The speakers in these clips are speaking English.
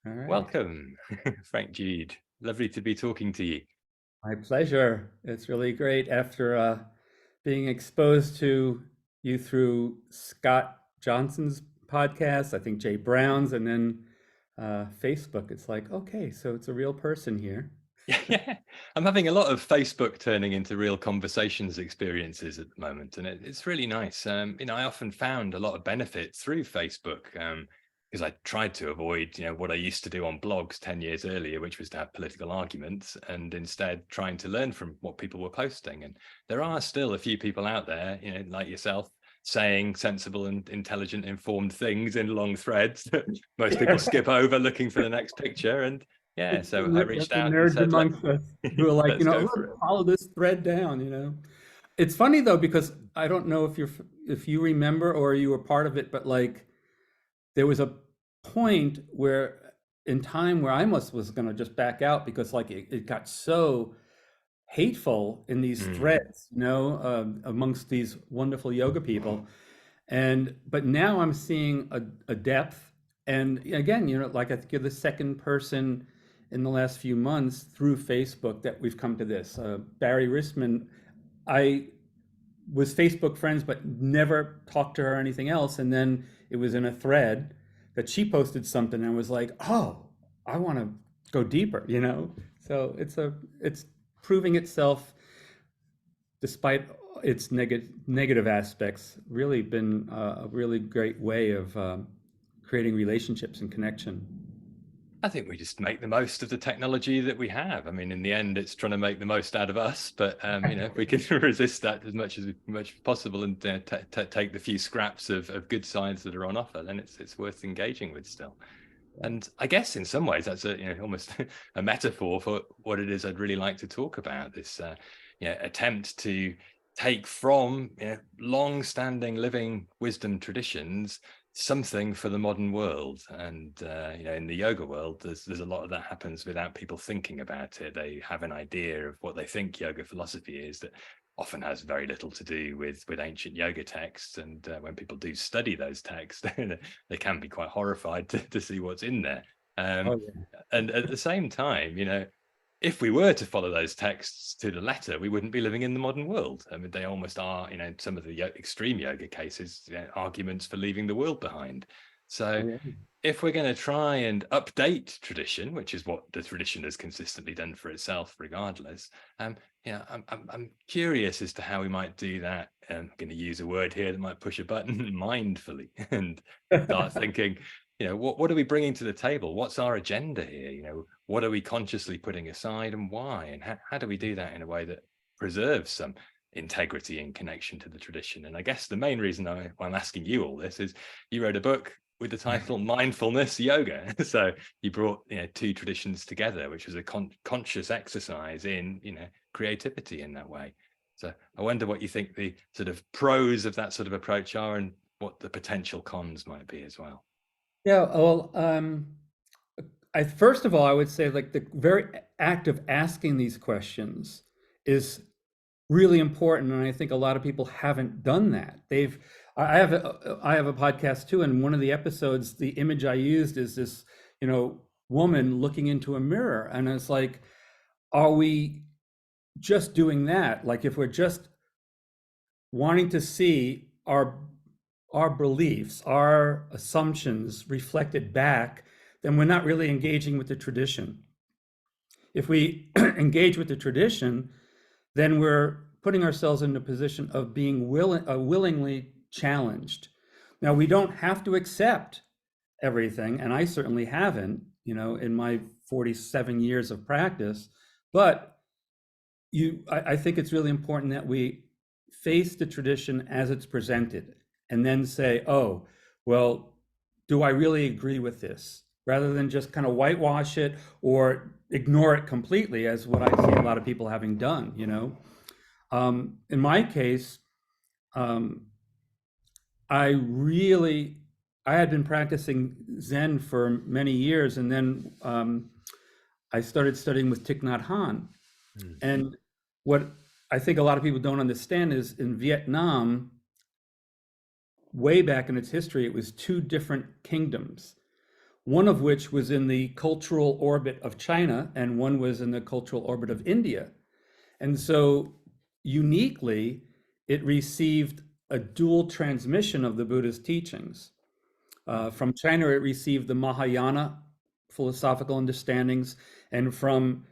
All right. Welcome, Frank Jude. Lovely to be talking to you. My pleasure. It's really great after being exposed to you through Scott Johnson's podcast, I think Jay Brown's, and then Facebook. It's like, okay, so it's a real person here. Yeah, I'm having a lot of Facebook turning into real conversations experiences at the moment, and it's really nice. I often found a lot of benefit through Facebook because I tried to avoid, what I used to do on blogs 10 years earlier, which was to have political arguments, and instead trying to learn from what people were posting. And there are still a few people out there, like yourself, saying sensible and intelligent, informed things in long threads that most people skip over looking for the next picture. And yeah, It's so I reached the out and nerds said, amongst us who are like, let's go for look, it. follow this thread down. It's funny though, because I don't know if you remember or you were part of it, but like there was a point where in time where I almost was going to just back out because like it got so hateful in these Mm. threads, amongst these wonderful yoga people. But now I'm seeing a depth. And again, like I think you're the second person in the last few months through Facebook that we've come to this. Barry Risman, I was Facebook friends, but never talked to her or anything else. And then it was in a thread that she posted something and I was like, oh, I want to go deeper. So it's proving itself despite its negative aspects, really been a really great way of creating relationships and connection. I think we just make the most of the technology that we have. I mean, in the end, it's trying to make the most out of us. But if we can resist that as much as possible and take the few scraps of good sides that are on offer, then it's worth engaging with still. And I guess in some ways that's almost a metaphor for what it is I'd really like to talk about. This attempt to take from long-standing living wisdom traditions something for the modern world. And in the yoga world, there's a lot of that happens without people thinking about it. They have an idea of what they think yoga philosophy is that often has very little to do with ancient yoga texts. And when people do study those texts, they can be quite horrified to see what's in there. Oh yeah. And at the same time, if we were to follow those texts to the letter, we wouldn't be living in the modern world. I mean, they almost are, some of the extreme yoga cases, arguments for leaving the world behind. So Oh, yeah. if we're going to try and update tradition, which is what the tradition has consistently done for itself, regardless, I'm curious as to how we might do that. I'm going to use a word here that might push a button, mindfully, and start thinking, what are we bringing to the table? What's our agenda here? What are we consciously putting aside and why? And how do we do that in a way that preserves some integrity and connection to the tradition? And I guess the main reason why I'm asking you all this is you wrote a book with the title Mindfulness Yoga. So you brought two traditions together, which was a conscious exercise in creativity in that way. So I wonder what you think the sort of pros of that sort of approach are and what the potential cons might be as well. Yeah, well, I first of all, I would say like the very act of asking these questions is really important, and I think a lot of people haven't done that. I have a podcast too, and one of the episodes, the image I used is this, woman looking into a mirror, and it's like, are we just doing that? Like if we're just wanting to see our beliefs, our assumptions reflected back, then we're not really engaging with the tradition. If we engage with the tradition, then we're putting ourselves in a position of being willingly challenged. Now, we don't have to accept everything, and I certainly haven't, in my 47 years of practice, but I think it's really important that we face the tradition as it's presented and then say, oh, well, do I really agree with this? Rather than just kind of whitewash it or ignore it completely, as what I see a lot of people having done. In my case, um, I really, I had been practicing Zen for many years, and then I started studying with Thich Nhat Hanh. Mm. And what I think a lot of people don't understand is in Vietnam, way back in its history, it was two different kingdoms. one of which was in the cultural orbit of China and one was in the cultural orbit of India. And so uniquely, it received a dual transmission of the Buddha's teachings. From China, it received the Mahayana philosophical understandings, and from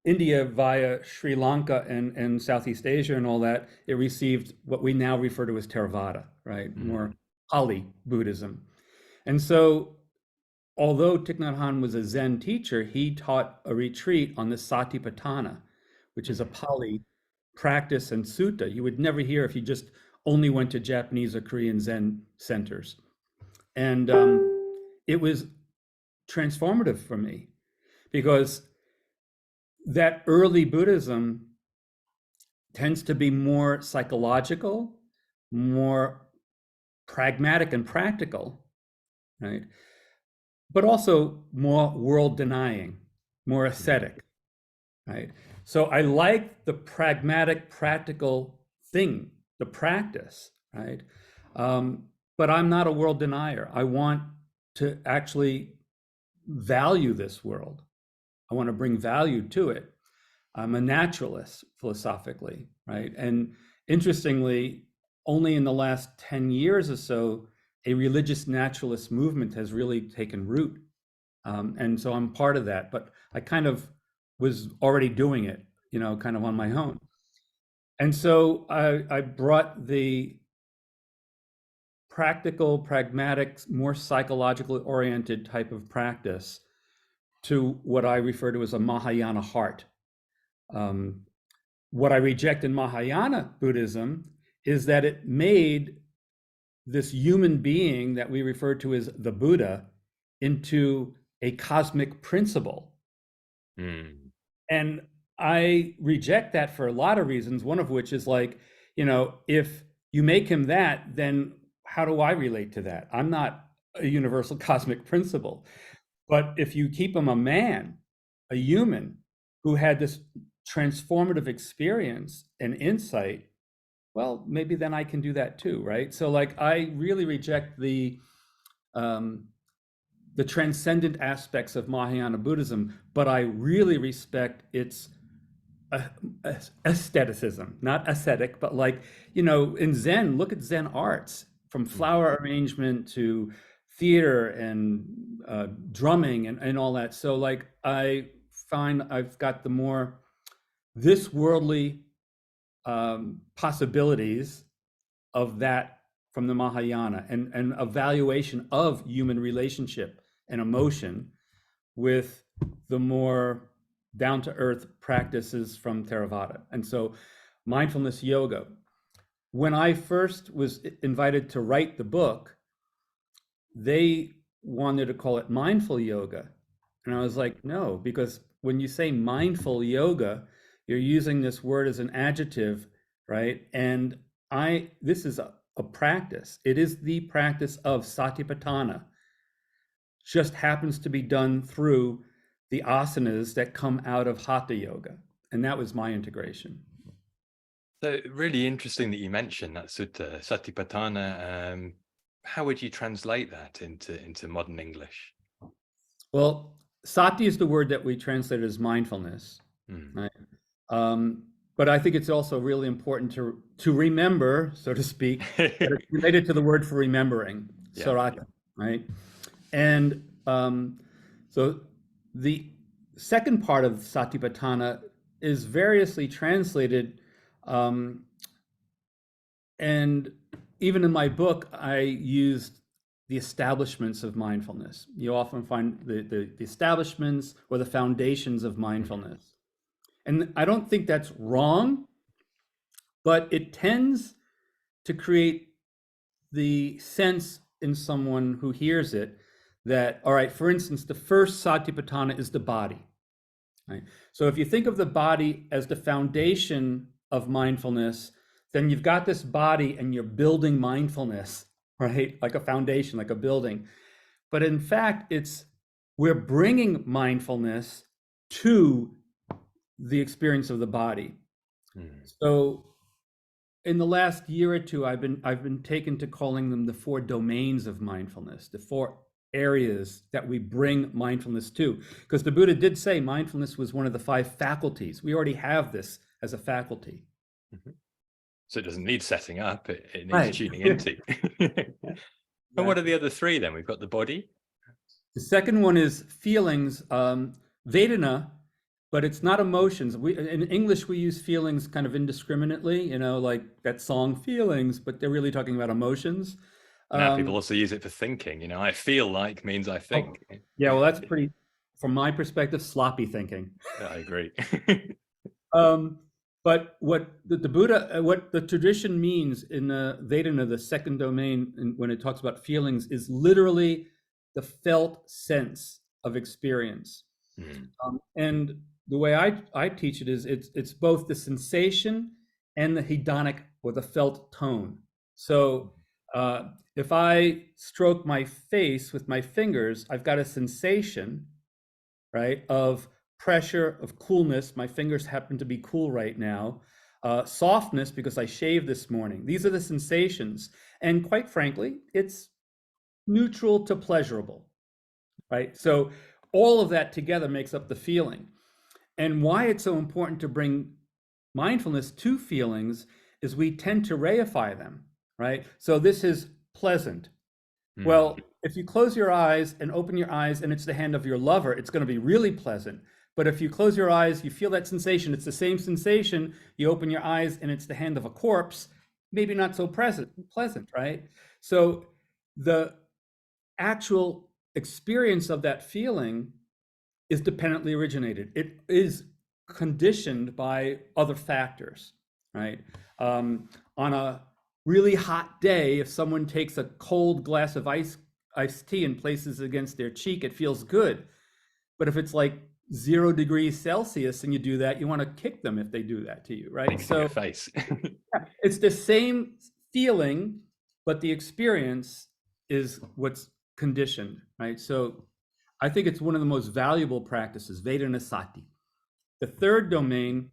India via Sri Lanka and Southeast Asia and all that, it received what we now refer to as Theravada, right? More Pali Buddhism. And so, although Thich Nhat Hanh was a Zen teacher, he taught a retreat on the Satipatthana, which is a Pali practice and sutta you would never hear if you just only went to Japanese or Korean Zen centers. And it was transformative for me because that early Buddhism tends to be more psychological, more pragmatic and practical, right? But also more world denying, more ascetic, right? So I like the pragmatic, practical thing, the practice, right? But I'm not a world denier. I want to actually value this world. I want to bring value to it. I'm a naturalist philosophically, right? And interestingly, only in the last 10 years or so, a religious naturalist movement has really taken root. And so I'm part of that, but I kind of was already doing it, kind of on my own. And so I brought the practical, pragmatic, more psychologically oriented type of practice to what I refer to as a Mahayana heart. What I reject in Mahayana Buddhism is that it made this human being that we refer to as the Buddha into a cosmic principle. And I reject that for a lot of reasons, one of which is like, if you make him that, then how do I relate to that? I'm not a universal cosmic principle. But if you keep him a man, a human who had this transformative experience and insight, well, maybe then I can do that too, right? So like I really reject the transcendent aspects of Mahayana Buddhism, but I really respect its aestheticism, not ascetic, but like, in Zen, look at Zen arts, from flower arrangement to theater and drumming and all that. So like I find I've got the more this worldly possibilities of that from the Mahayana and evaluation of human relationship and emotion with the more down-to-earth practices from Theravada. And so mindfulness yoga. When I first was invited to write the book, they wanted to call it mindful yoga. And I was like, no, because when you say mindful yoga, you're using this word as an adjective, right? And this is a practice. It is the practice of Satipatthana. Just happens to be done through the asanas that come out of Hatha yoga. And that was my integration. So really interesting that you mentioned that sutta, Satipatthana. How would you translate that into modern English? Well, sati is the word that we translate as mindfulness, right? But I think it's also really important to remember, so to speak, that it's related to the word for remembering, sarata, right? And so the second part of Satipatthana is variously translated, and even in my book, I used the establishments of mindfulness. You often find the establishments or the foundations of mindfulness. And I don't think that's wrong, but it tends to create the sense in someone who hears it that, all right, for instance, the first Satipatthana is the body, right? So if you think of the body as the foundation of mindfulness, then you've got this body and you're building mindfulness, right? Like a foundation, like a building. But in fact, we're bringing mindfulness to the experience of the body. So in the last year or two, I've been taken to calling them the four domains of mindfulness, the four areas that we bring mindfulness to. Because the Buddha did say mindfulness was one of the 5 faculties. We already have this as a faculty. Mhm. So it doesn't need setting up, it needs Right. tuning into. And what are the Exactly. other 3 then? We've got the body. The second one is feelings, Vedana, but it's not emotions. In English, we use feelings kind of indiscriminately, like that song Feelings, but they're really talking about emotions. Now people also use it for thinking. I feel like means I Oh, think. yeah, well, that's pretty, from my perspective, sloppy thinking. I agree. But what the Buddha, what the tradition means in the Vedana, the second domain, when it talks about feelings, is literally the felt sense of experience. And the way I teach it is it's both the sensation and the hedonic or the felt tone. So if I stroke my face with my fingers, I've got a sensation, right, of pressure, of coolness. My fingers happen to be cool right now. Softness because I shaved this morning. These are the sensations. And quite frankly, it's neutral to pleasurable, right? So all of that together makes up the feeling. And why it's so important to bring mindfulness to feelings is we tend to reify them, right? So this is pleasant. Well, if you close your eyes and open your eyes and it's the hand of your lover, it's going to be really pleasant. But if you close your eyes, you feel that sensation. It's the same sensation. You open your eyes and it's the hand of a corpse, maybe not so pleasant, right? So the actual experience of that feeling is dependently originated. It is conditioned by other factors, right? On a really hot day, if someone takes a cold glass of iced tea and places it against their cheek, it feels good. But if it's like 0 degrees Celsius and you do that, you want to kick them if they do that to you, right? So your face. It's the same feeling, but the experience is what's conditioned, right? So I think it's one of the most valuable practices, Vedana Sati. The third domain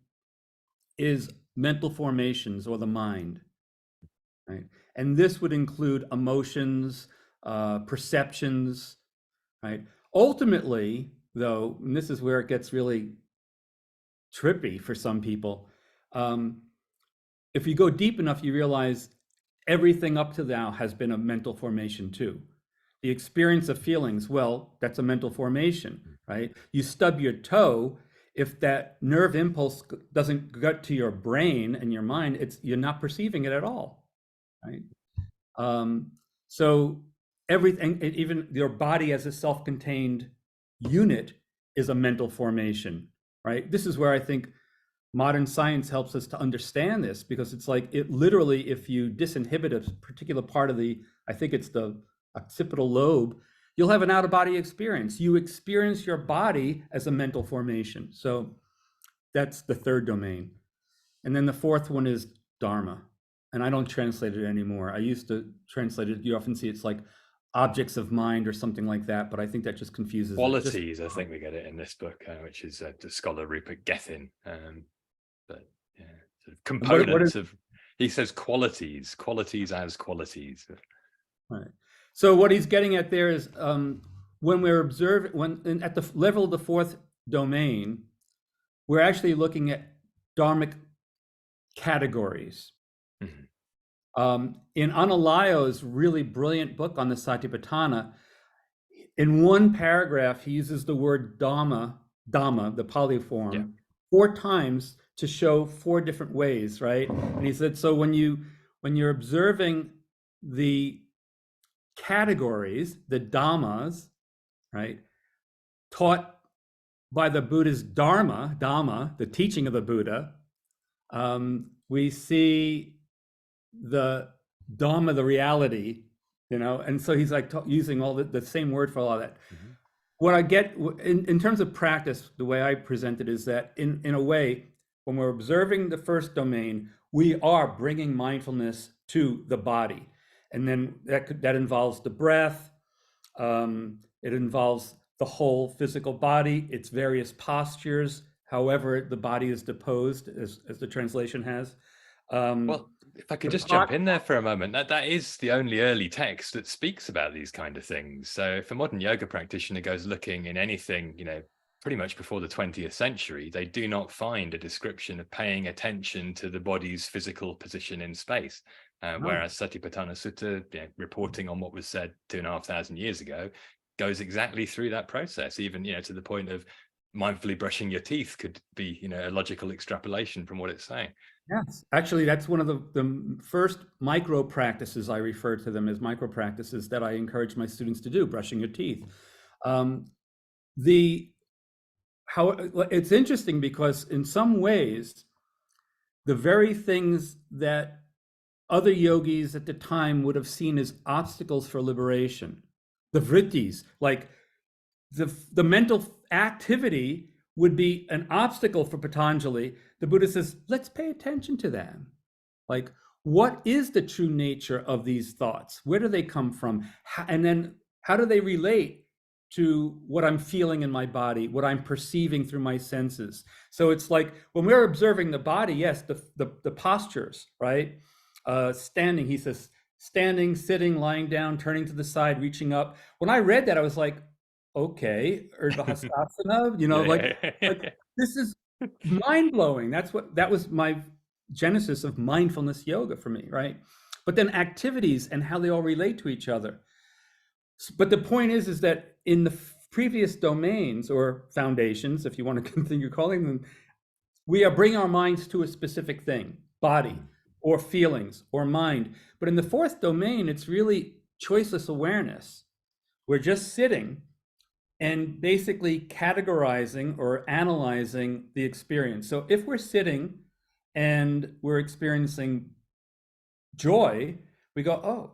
is mental formations or the mind, right? And this would include emotions, perceptions, right? Ultimately, though, and this is where it gets really trippy for some people, if you go deep enough, you realize everything up to now has been a mental formation too. The experience of feelings, well, that's a mental formation, right? You stub your toe, if that nerve impulse doesn't get to your brain and your mind, you're not perceiving it at all, right? So everything, even your body as a self-contained unit is a mental formation, right? This is where I think modern science helps us to understand this, because it's like it literally, if you disinhibit a particular part of I think it's the occipital lobe, you'll have an out-of-body experience. You experience your body as a mental formation. So that's the third domain. And then the fourth one is dharma. And I don't translate it anymore. I used to translate it. You often see it's like objects of mind or something like that, but I think that just confuses qualities. I think we get it in this book, which is the scholar Rupert Gethin. But yeah, sort of components of, he says qualities as qualities. Right. So what he's getting at there is when we're observing, at the level of the fourth domain, we're actually looking at dharmic categories. In Analayo's really brilliant book on the Satipatthana, in one paragraph, he uses the word dhamma, the Pali form, 4 times to show 4 different ways, right? And he said, so when you're observing the categories, the dhammas, right, taught by the Buddha's dharma, the teaching of the Buddha, we see the dhamma, the reality, and so he's like using all the same word for all of that. What I get in terms of practice, the way I present it is that in a way, when we're observing the first domain, we are bringing mindfulness to the body. And then that involves the breath. It involves the whole physical body, its various postures, however the body is deposed, as the translation has. Well, if I could The just pot, jump in there for a moment, that is the only early text that speaks about these kind of things. So if a modern yoga practitioner goes looking in anything, pretty much before the 20th century, they do not find a description of paying attention to the body's physical position in space. no. Whereas Satipatthana Sutta, reporting on what was said 2,500 years ago, goes exactly through that process, even to the point of mindfully brushing your teeth could be a logical extrapolation from what it's saying. Yes, actually, that's one of the first micro practices. I refer to them as micro practices that I encourage my students to do, brushing your teeth. Um, the how it's interesting because in some ways, the very things that other yogis at the time would have seen as obstacles for liberation, the vrittis, like the mental activity would be an obstacle for Patanjali. The Buddha says, let's pay attention to them. Like, what is the true nature of these thoughts? Where do they come from? And then how do they relate to what I'm feeling in my body, what I'm perceiving through my senses? So it's like when we're observing the body, yes, the postures, right? Standing, he says, standing, sitting, lying down, turning to the side, reaching up. When I read that, I was like, okay, Urdhva like this is mind blowing. That was my genesis of mindfulness yoga for me, right? But then activities and how they all relate to each other. But the point is that in the previous domains or foundations, if you want to continue calling them, we are bringing our minds to a specific thing, body or feelings or mind. But in the fourth domain, it's really choiceless awareness. We're just sitting and basically categorizing or analyzing the experience. So if we're sitting and we're experiencing joy, we go, oh,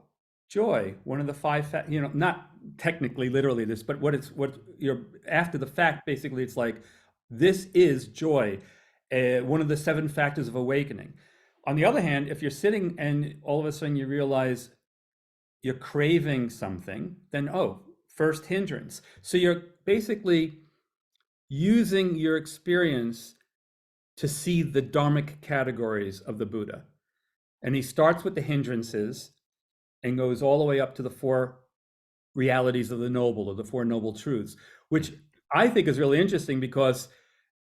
joy, one of the five, not technically literally this, but what you're after the fact, basically it's like, this is joy, one of the 7 factors of awakening. On the other hand, if you're sitting and all of a sudden you realize you're craving something, then, oh, first hindrance. So you're basically using your experience to see the dharmic categories of the Buddha. And he starts with the hindrances and goes all the way up to the 4 realities of the noble, or the 4 noble truths, which I think is really interesting because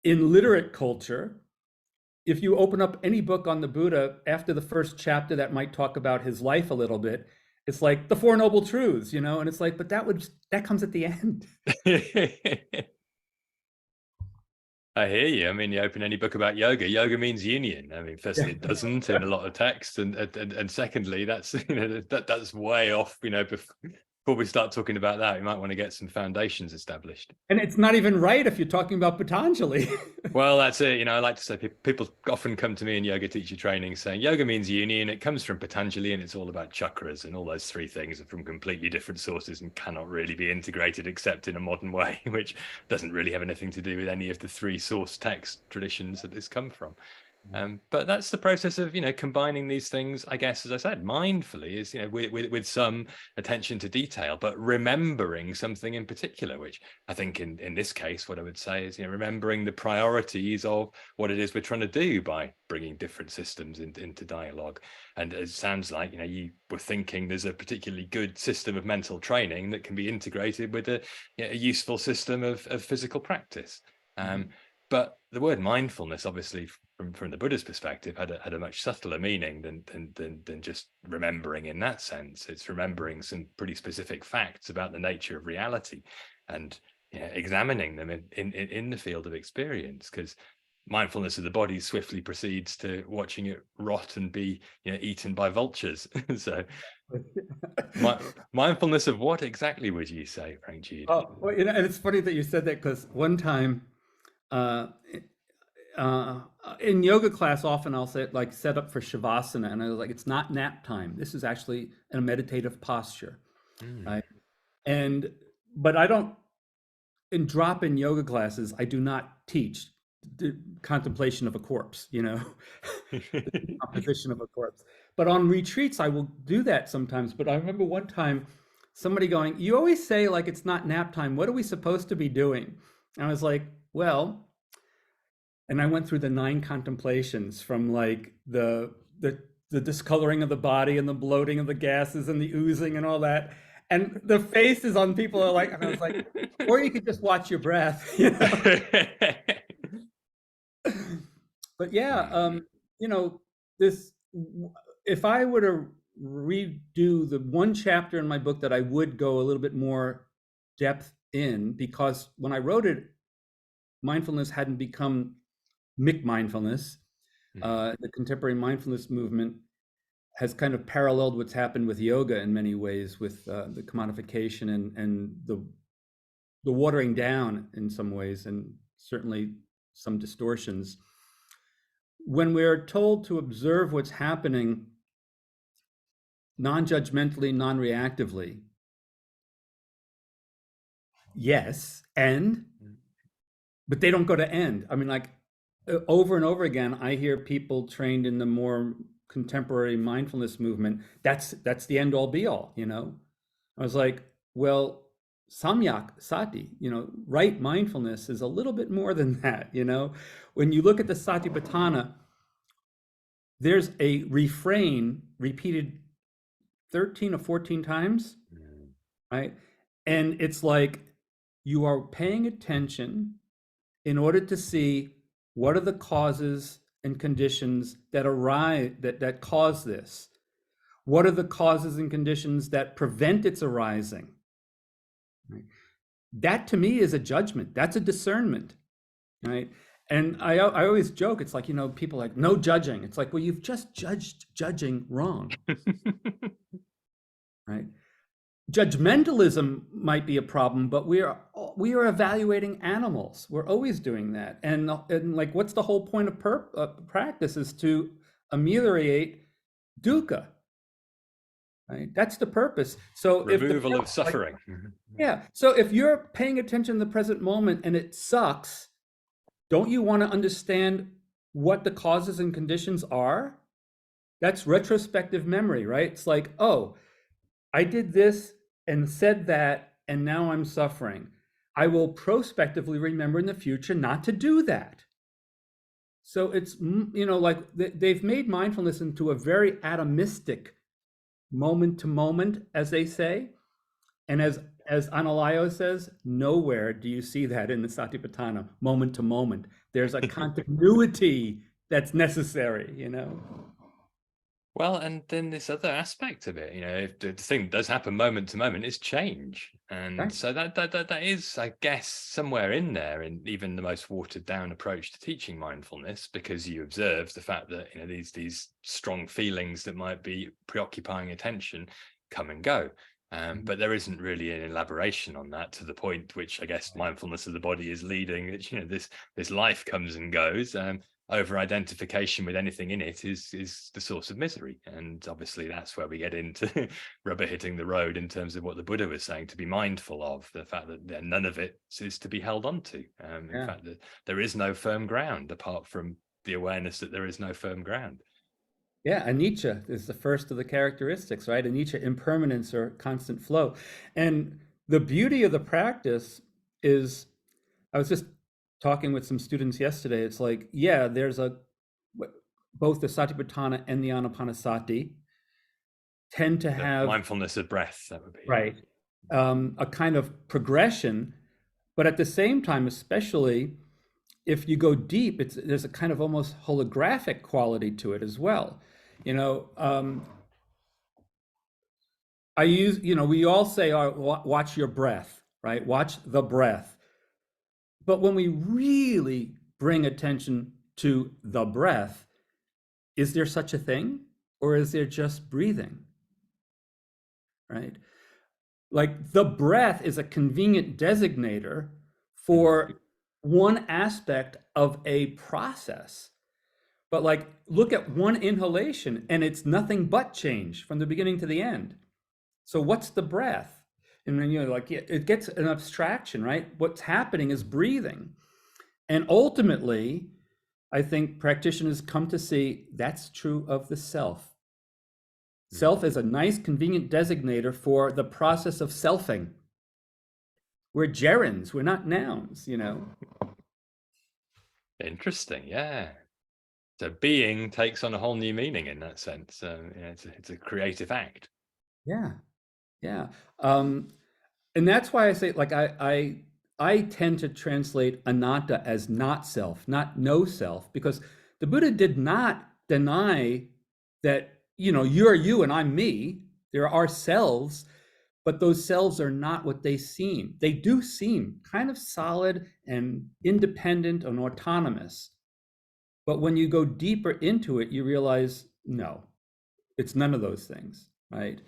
in literate culture, if you open up any book on the Buddha, after the first chapter that might talk about his life a little bit, it's like the 4 noble truths, and it's like, but that comes at the end. I hear you. I mean, you open any book about yoga. Yoga means union. I mean, firstly, it doesn't in a lot of texts, and secondly, that's that's way off. Before we start talking about that, we might want to get some foundations established. And it's not even right if you're talking about Patanjali. Well, that's it. I like to say people often come to me in yoga teacher training saying yoga means union. It comes from Patanjali and it's all about chakras, and all those 3 things are from completely different sources and cannot really be integrated except in a modern way, which doesn't really have anything to do with any of the 3 source text traditions that this come from. But that's the process of combining these things, I guess, as I said, mindfully, is with some attention to detail, but remembering something in particular, which I think in this case, what I would say is remembering the priorities of what it is we're trying to do by bringing different systems into dialogue. And it sounds like you were thinking there's a particularly good system of mental training that can be integrated with a useful system of physical practice. But the word mindfulness, obviously, from the Buddha's perspective, had a much subtler meaning than just remembering in that sense. It's remembering some pretty specific facts about the nature of reality and examining them in the field of experience, because mindfulness of the body swiftly proceeds to watching it rot and be eaten by vultures. So mindfulness of what exactly would you say, Frank Jude? Oh, well, and it's funny that you said that, because one time in yoga class, often I'll say like set up for shavasana, and I was like, it's not nap time. This is actually a meditative posture, right? But I don't, in drop-in yoga classes, I do not teach the contemplation of a corpse, the composition of a corpse. But on retreats, I will do that sometimes. But I remember one time somebody going, you always say like it's not nap time. What are we supposed to be doing? And I was like, well, and I went through the 9 contemplations from like the the discoloring of the body and the bloating of the gases and the oozing and all that. And the faces on people are like, and I was like, or you could just watch your breath, you know? But yeah, you know, this, if I were to redo the one chapter in my book that I would go a little bit more depth in, because when I wrote it, mindfulness hadn't become mindfulness. The contemporary mindfulness movement has kind of paralleled what's happened with yoga in many ways, with the commodification and the watering down in some ways, and certainly some distortions. When we're told to observe what's happening non-judgmentally, non-reactively, yes, but they don't go to end. I mean, like over and over again, I hear people trained in the more contemporary mindfulness movement, that's the end all be all, you know? I was like, well, samyak sati, you know, right mindfulness is a little bit more than that, you know? When you look at the Satipatthana, there's a refrain repeated 13 or 14 times, right? And it's like you are paying attention in order to see what are the causes and conditions that arise, that cause this. What are the causes and conditions that prevent its arising? Right? That to me is a judgment. That's a discernment, right? And I always joke, it's like, you know, people like, no judging. It's like, well, you've just judged judging wrong, right? Judgmentalism might be a problem, but we are evaluating animals. We're always doing that. And like, what's the whole point of practice is to ameliorate dukkha, right? That's the purpose. So removal of suffering. Yeah. So if you're paying attention in the present moment and it sucks, don't you want to understand what the causes and conditions are? That's retrospective memory, right? It's like, oh, I did this and said that, and now I'm suffering. I will prospectively remember in the future not to do that. So it's, you know, like they've made mindfulness into a very atomistic moment to moment, as they say. And as Analayo says, nowhere do you see that in the Satipatthana, moment to moment. There's a continuity that's necessary, you know? Well, and then this other aspect of it, you know, if the thing that does happen moment to moment is change. And Right. so that is, I guess, somewhere in there in even the most watered down approach to teaching mindfulness, because you observe the fact that, you know, these strong feelings that might be preoccupying attention come and go. But there isn't really an elaboration on that to the point which I guess mindfulness of the body is leading, that, you know, this life comes and goes. Over identification with anything in it is the source of misery. And obviously that's where we get into rubber hitting the road in terms of what the Buddha was saying, to be mindful of the fact that none of it is to be held on to. In fact, that there is no firm ground apart from the awareness that there is no firm ground. Yeah, anicca is the first of the characteristics, right? Anicca, impermanence or constant flow. And the beauty of the practice is, I was just talking with some students yesterday. It's like, yeah, there's both the Satipatthana and the Anapanasati tend to have mindfulness of breath, that would be right, a kind of progression, but at the same time, especially if you go deep, there's a kind of almost holographic quality to it as well. You know, we all say, watch your breath, right? Watch the breath. But when we really bring attention to the breath, is there such a thing? Or is there just breathing, right? Like the breath is a convenient designator for one aspect of a process. But like, look at one inhalation and it's nothing but change from the beginning to the end. So what's the breath? And then, you know, like it gets an abstraction, right? What's happening is breathing. And ultimately, I think practitioners come to see that's true of the self. Self is a nice, convenient designator for the process of selfing. We're gerunds, we're not nouns, you know. interesting. Yeah. So being takes on a whole new meaning in that sense. It's a creative act. Yeah, yeah. And that's why I say, like, I tend to translate anatta as not self, not no self, because the Buddha did not deny that, you're you and I'm me. There are selves, but those selves are not what they seem. They do seem kind of solid and independent and autonomous. But when you go deeper into it, you realize, no, it's none of those things, right?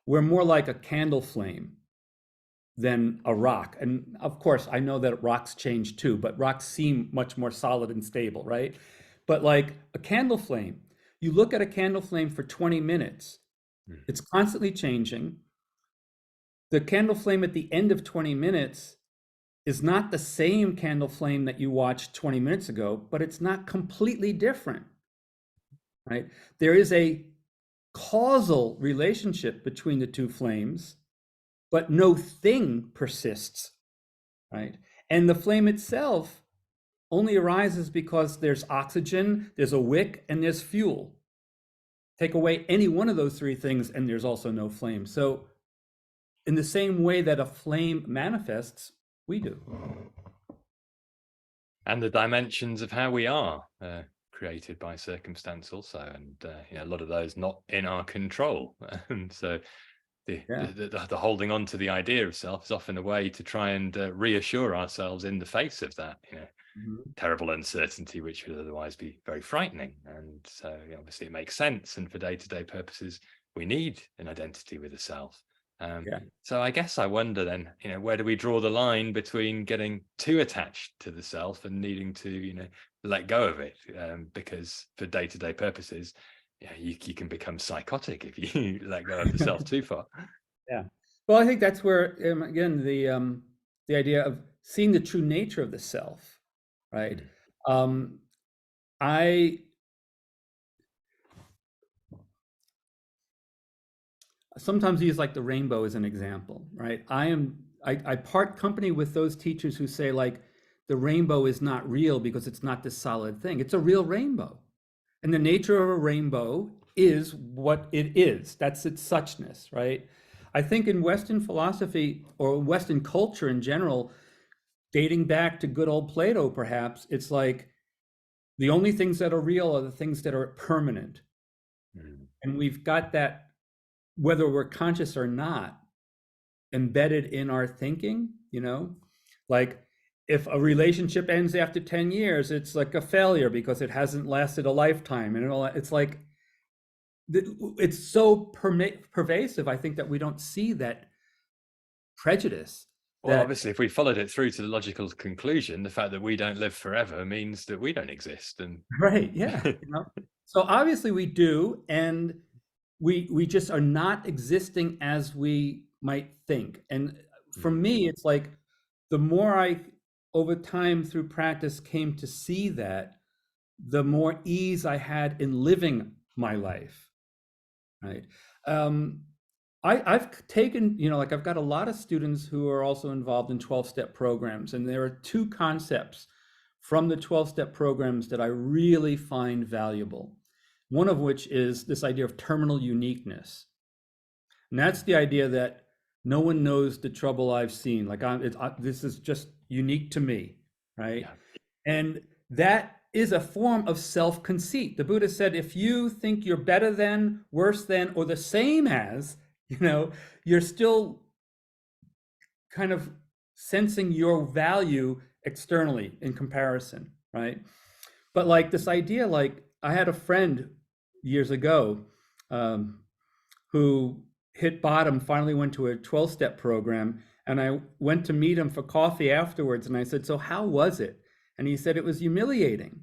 We're more like a candle flame than a rock. And of course, I know that rocks change too, but rocks seem much more solid and stable, right? But like a candle flame, you look at a candle flame for 20 minutes, Mm. it's constantly changing. The candle flame at the end of 20 minutes is not the same candle flame that you watched 20 minutes ago, but it's not completely different, right? There is a causal relationship between the two flames, but no thing persists, right? And the flame itself only arises because there's oxygen, there's a wick, and there's fuel. Take away any one of those three things, and there's also no flame. So, in the same way that a flame manifests, we do. And the dimensions of how we are created by circumstance also, and a lot of those not in our control. And so the holding on to the idea of self is often a way to try and reassure ourselves in the face of that terrible uncertainty, which would otherwise be very frightening. And so obviously it makes sense, and for day-to-day purposes we need an identity with a self. So I guess I wonder then, where do we draw the line between getting too attached to the self and needing to let go of it, because for day-to-day purposes you can become psychotic if you let go of the self too far. Yeah. Well, I think that's where, again, the idea of seeing the true nature of the self, right? I sometimes use like the rainbow as an example, right? I part company with those teachers who say like the rainbow is not real because it's not this solid thing. It's a real rainbow. And the nature of a rainbow is what it is. That's its suchness, right? I think in Western philosophy or Western culture in general, dating back to good old Plato, perhaps, it's like the only things that are real are the things that are permanent. And we've got that, whether we're conscious or not, embedded in our thinking, like if a relationship ends after 10 years, it's like a failure because it hasn't lasted a lifetime. And it's like, it's so pervasive, I think, that we don't see that prejudice. Well, obviously, if we followed it through to the logical conclusion, the fact that we don't live forever means that we don't exist. And right, yeah. So obviously we do, and we just are not existing as we might think. And for me, it's like the more I, over time through practice, came to see that, the more ease I had in living my life, right? I've taken, like I've got a lot of students who are also involved in 12-step programs, and there are two concepts from the 12-step programs that I really find valuable. One of which is this idea of terminal uniqueness. And that's the idea that no one knows the trouble I've seen. Like this is just unique to me, right? Yeah. And that is a form of self-conceit. The Buddha said, if you think you're better than, worse than, or the same as, you're still kind of sensing your value externally in comparison, right? But like this idea, like I had a friend years ago who hit bottom, finally went to a 12-step program, and I went to meet him for coffee afterwards, and I said, so how was it? And he said, it was humiliating.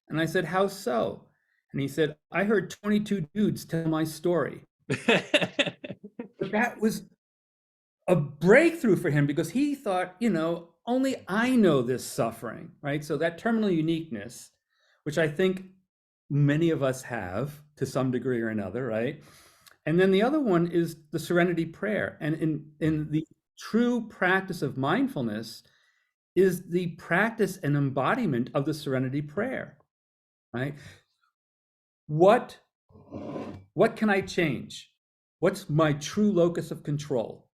And I said, how so? And he said, I heard 22 dudes tell my story. But that was a breakthrough for him because he thought, only I know this suffering, right? So that terminal uniqueness, which I think many of us have to some degree or another, right? And then the other one is the serenity prayer. And in the true practice of mindfulness is the practice and embodiment of the serenity prayer, right? what can I change? What's my true locus of control?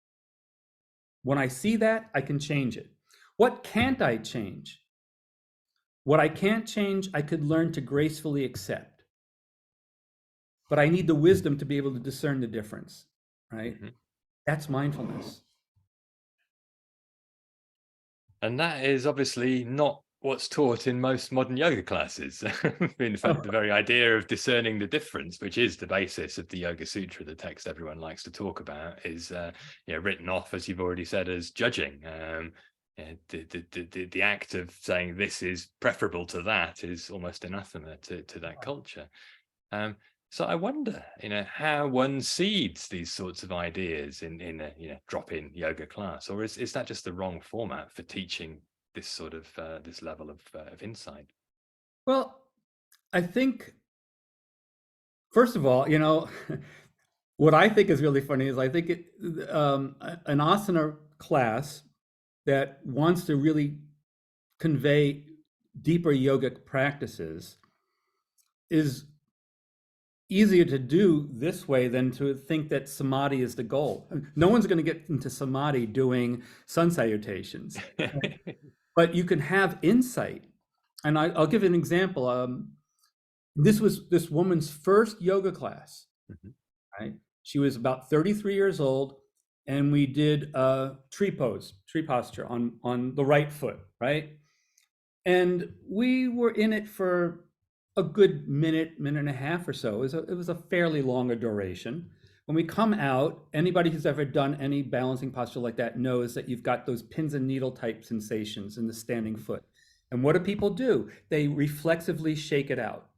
When I see that, I can change it. What can't I change? What I can't change, I could learn to gracefully accept. But I need the wisdom to be able to discern the difference, right? Mm-hmm. That's mindfulness. And that is obviously not what's taught in most modern yoga classes. In fact, the very idea of discerning the difference, which is the basis of the Yoga Sutra, the text everyone likes to talk about, is written off, as you've already said, as judging. The act of saying this is preferable to that is almost anathema to that culture. So I wonder, how one seeds these sorts of ideas in a drop-in yoga class, or is that just the wrong format for teaching this sort of this level of insight? Well, I think, first of all, what I think is really funny is I think an asana class that wants to really convey deeper yogic practices is easier to do this way than to think that samadhi is the goal. No one's going to get into samadhi doing sun salutations, but you can have insight. And I'll give an example. This was this woman's first yoga class, right? She was about 33 years old, and we did a tree posture on the right foot, right? And we were in it for a good minute and a half or so. It was a fairly longer duration. When we come out, anybody who's ever done any balancing posture like that knows that you've got those pins and needle type sensations in the standing foot. And what do people do? They reflexively shake it out.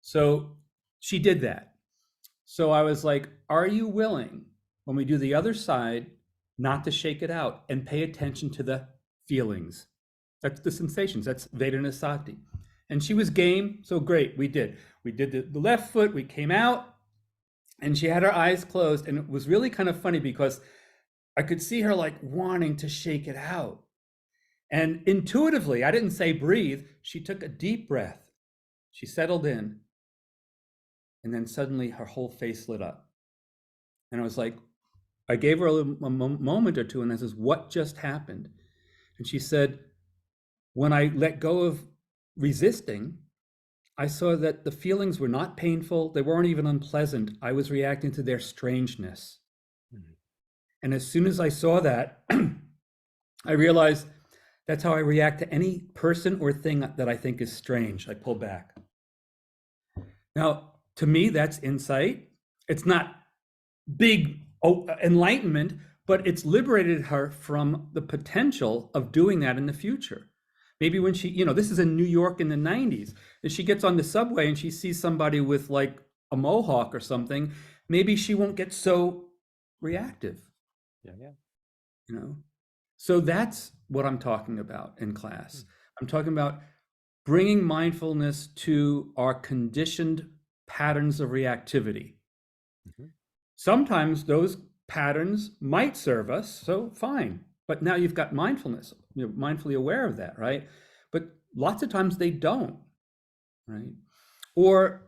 So she did that. So I was like, are you willing, when we do the other side, not to shake it out and pay attention to the feelings? That's the sensations. That's Vedanasati. And she was game. So great. We did the left foot. We came out and she had her eyes closed. And it was really kind of funny because I could see her like wanting to shake it out. And intuitively, I didn't say breathe. She took a deep breath. She settled in. And then suddenly her whole face lit up. And I was like, I gave her a moment or two and I says, what just happened? And she said, when I let go of resisting, I saw that the feelings were not painful. They weren't even unpleasant. I was reacting to their strangeness. Mm-hmm. And as soon as I saw that, I realized that's how I react to any person or thing that I think is strange. I pull back. Now, to me, that's insight. It's not big enlightenment, but it's liberated her from the potential of doing that in the future. Maybe when she, this is in New York in the 90s, and she gets on the subway and she sees somebody with like a mohawk or something, maybe she won't get so reactive. Yeah. So that's what I'm talking about in class. I'm talking about bringing mindfulness to our conditioned patterns of reactivity. Sometimes those patterns might serve us, so fine. But now you've got mindfulness, you're mindfully aware of that, right? But lots of times they don't, right? Or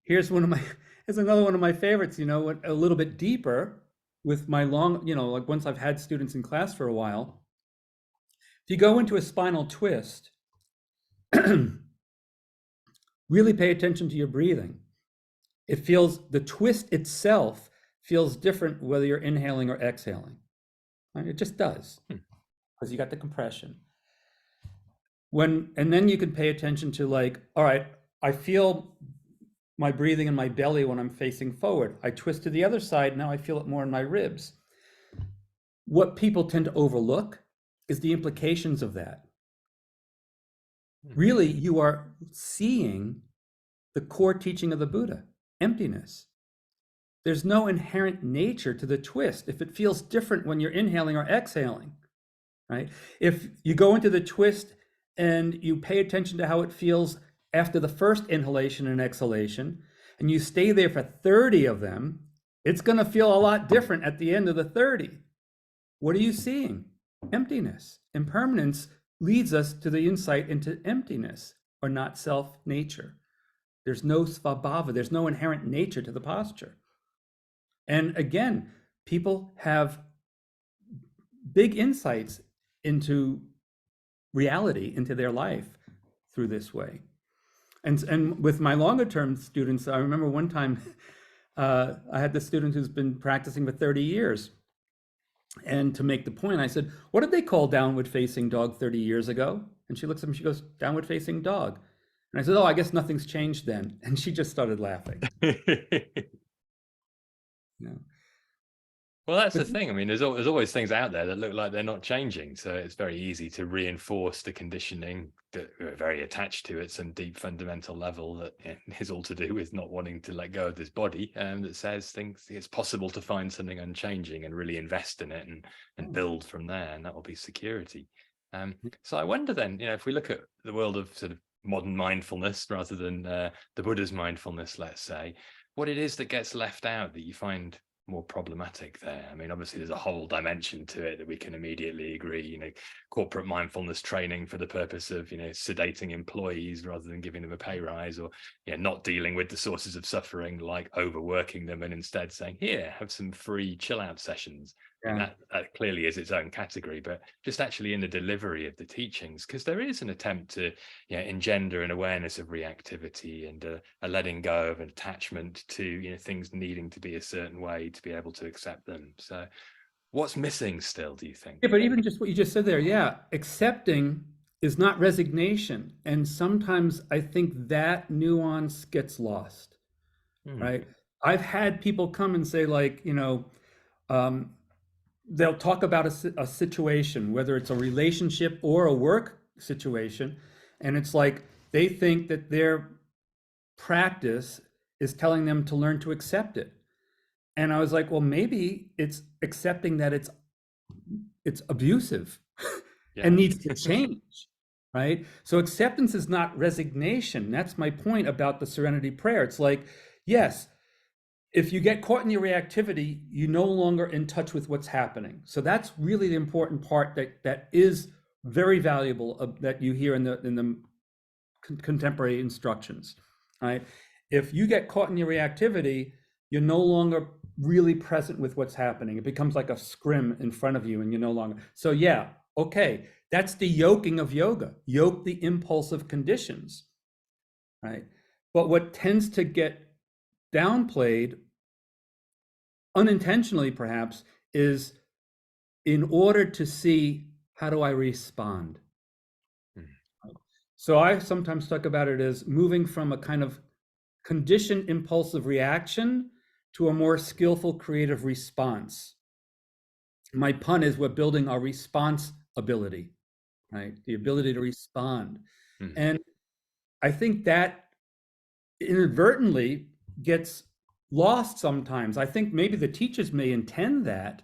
here's another one of my favorites, a little bit deeper with my long, like once I've had students in class for a while. If you go into a spinal twist, really pay attention to your breathing. The twist itself feels different whether you're inhaling or exhaling. Right? It just does, because you got the compression. And then you can pay attention to like, all right, I feel my breathing in my belly when I'm facing forward. I twist to the other side, now I feel it more in my ribs. What people tend to overlook is the implications of that. Really, you are seeing the core teaching of the Buddha, emptiness. There's no inherent nature to the twist. If it feels different when you're inhaling or exhaling, right? If you go into the twist and you pay attention to how it feels after the first inhalation and exhalation, and you stay there for 30 of them, it's going to feel a lot different at the end of the 30. What are you seeing? Emptiness. Impermanence leads us to the insight into emptiness, or not self nature. There's no svabhava, there's no inherent nature to the posture. And again, people have big insights into reality, into their life through this way. And with my longer term students, I remember one time I had this student who's been practicing for 30 years. And to make the point, I said, what did they call downward facing dog 30 years ago? And she looks at me, she goes, downward facing dog. And I said, oh, I guess nothing's changed then. And she just started laughing. You know? Well, that's the But thing. I mean, there's always things out there that look like they're not changing. So it's very easy to reinforce the conditioning that we're very attached to at some deep fundamental level that is all to do with not wanting to let go of this body, that says things it's possible to find something unchanging and really invest in it and build from there. And that will be security. So I wonder then, if we look at the world of sort of modern mindfulness rather than the Buddha's mindfulness, let's say, what it is that gets left out that you find more problematic there. I mean, obviously there's a whole dimension to it that we can immediately agree, corporate mindfulness training for the purpose of, sedating employees rather than giving them a pay rise, or not dealing with the sources of suffering like overworking them and instead saying, here, have some free chill out sessions. And that clearly is its own category, but just actually in the delivery of the teachings, because there is an attempt to engender an awareness of reactivity and a letting go of an attachment to things needing to be a certain way to be able to accept them. So what's missing still, do you think? Yeah, but even just what you just said there, accepting is not resignation. And sometimes I think that nuance gets lost, right? I've had people come and say like, they'll talk about a situation, whether it's a relationship or a work situation, and it's like they think that their practice is telling them to learn to accept it. And I was like, well, maybe it's accepting that it's abusive and needs to change, right? So acceptance is not resignation. That's my point about the serenity prayer. It's like, yes, if you get caught in your reactivity, you're no longer in touch with what's happening. So that's really the important part that is very valuable that you hear in the contemporary instructions, right? If you get caught in your reactivity, you're no longer really present with what's happening. It becomes like a scrim in front of you and you're no longer. So yeah, okay, that's the yoking of yoga. Yoke the impulsive conditions, right? But what tends to get downplayed, unintentionally perhaps, is in order to see how do I respond. So I sometimes talk about it as moving from a kind of conditioned impulsive reaction to a more skillful creative response. My pun is we're building our response ability, right? The ability to respond. And I think that inadvertently gets lost sometimes. I think maybe the teachers may intend that,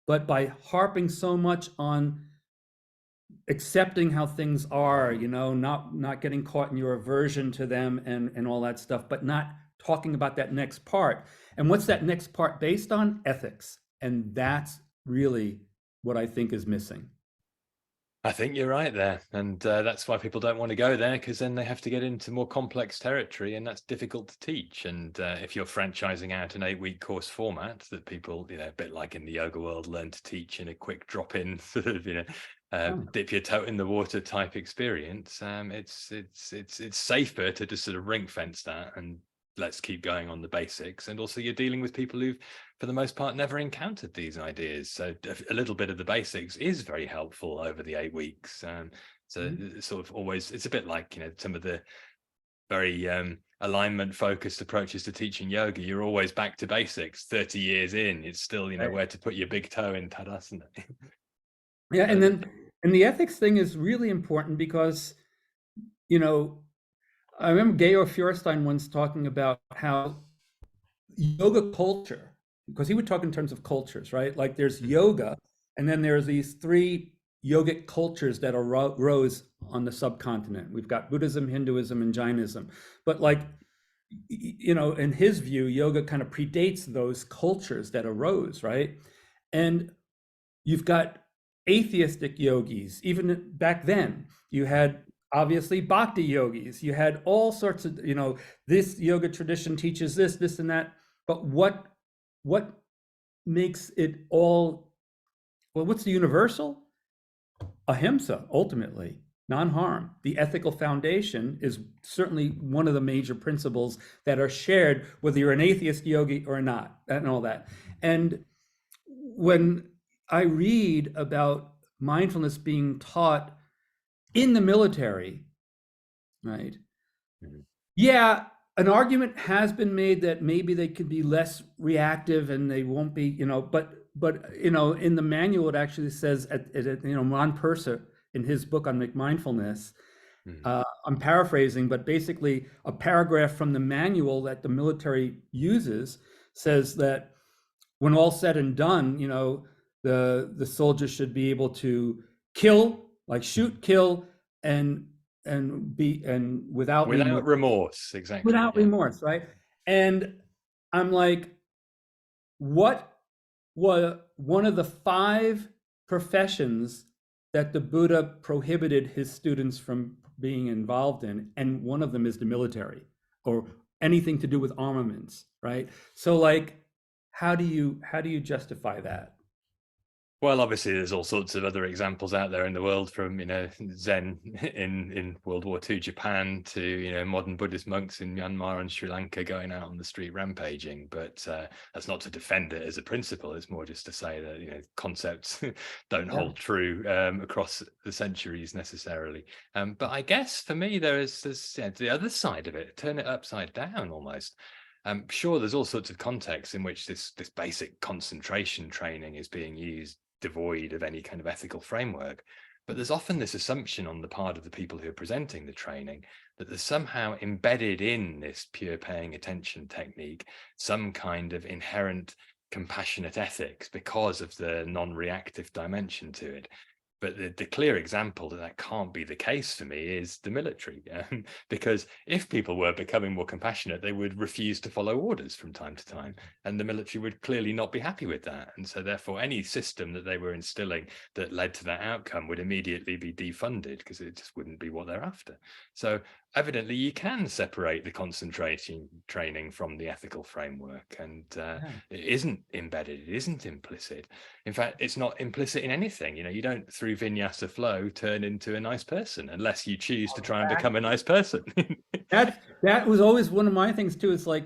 but by harping so much on accepting how things are, not getting caught in your aversion to them and all that stuff, but not talking about that next part. And what's that next part based on? Ethics. And that's really what I think is missing. I think you're right there. And that's why people don't want to go there, because then they have to get into more complex territory and that's difficult to teach. And if you're franchising out an 8-week course format that people, a bit like in the yoga world, learn to teach in a quick drop-in sort of, dip your toe in the water type experience, it's safer to just sort of ring fence that and let's keep going on the basics. And also you're dealing with people who've, for the most part, never encountered these ideas. So a little bit of the basics is very helpful over the 8 weeks. So it's sort of always, it's a bit like, some of the very alignment focused approaches to teaching yoga. You're always back to basics 30 years in. It's still, right, where to put your big toe in Tadasana. Yeah. And the ethics thing is really important because, I remember Georg Feuerstein once talking about how yoga culture, because he would talk in terms of cultures, right? Like there's yoga, and then there's these 3 yogic cultures that arose on the subcontinent. We've got Buddhism, Hinduism, and Jainism. But like, in his view, yoga kind of predates those cultures that arose, right? And you've got atheistic yogis. Even back then, you had obviously bhakti yogis. You had all sorts of, this yoga tradition teaches this, this, and that. But what makes it all, well, what's the universal? Ahimsa, ultimately, non-harm. The ethical foundation is certainly one of the major principles that are shared, whether you're an atheist yogi or not, and all that. And when I read about mindfulness being taught in the military, right? Mhm. Yeah, an argument has been made that maybe they could be less reactive and they won't be, but in the manual it actually says Ron Purser in his book on mindfulness, I'm paraphrasing, but basically a paragraph from the manual that the military uses says that when all said and done, the soldiers should be able to kill, like shoot, kill, and without Without remorse, exactly. without Yeah. remorse, right? And I'm like, what was one of the 5 professions that the Buddha prohibited his students from being involved in? And one of them is the military or anything to do with armaments, right? So like, how do you justify that? Well, obviously, there's all sorts of other examples out there in the world, from Zen in World War II Japan to modern Buddhist monks in Myanmar and Sri Lanka going out on the street rampaging. But that's not to defend it as a principle. It's more just to say that concepts don't hold true across the centuries necessarily. But I guess for me, there's the other side of it. Turn it upside down almost. Sure, there's all sorts of contexts in which this basic concentration training is being used devoid of any kind of ethical framework. But there's often this assumption on the part of the people who are presenting the training that there's somehow embedded in this pure paying attention technique some kind of inherent compassionate ethics because of the non-reactive dimension to it. But the clear example that can't be the case for me is the military, because if people were becoming more compassionate, they would refuse to follow orders from time to time, and the military would clearly not be happy with that. And so therefore, any system that they were instilling that led to that outcome would immediately be defunded because it just wouldn't be what they're after. So evidently, you can separate the concentration training from the ethical framework, and it isn't embedded, it isn't implicit. In fact, it's not implicit in anything. You don't, through vinyasa flow, turn into a nice person unless you choose to try and become a nice person. That was always one of my things too. It's like,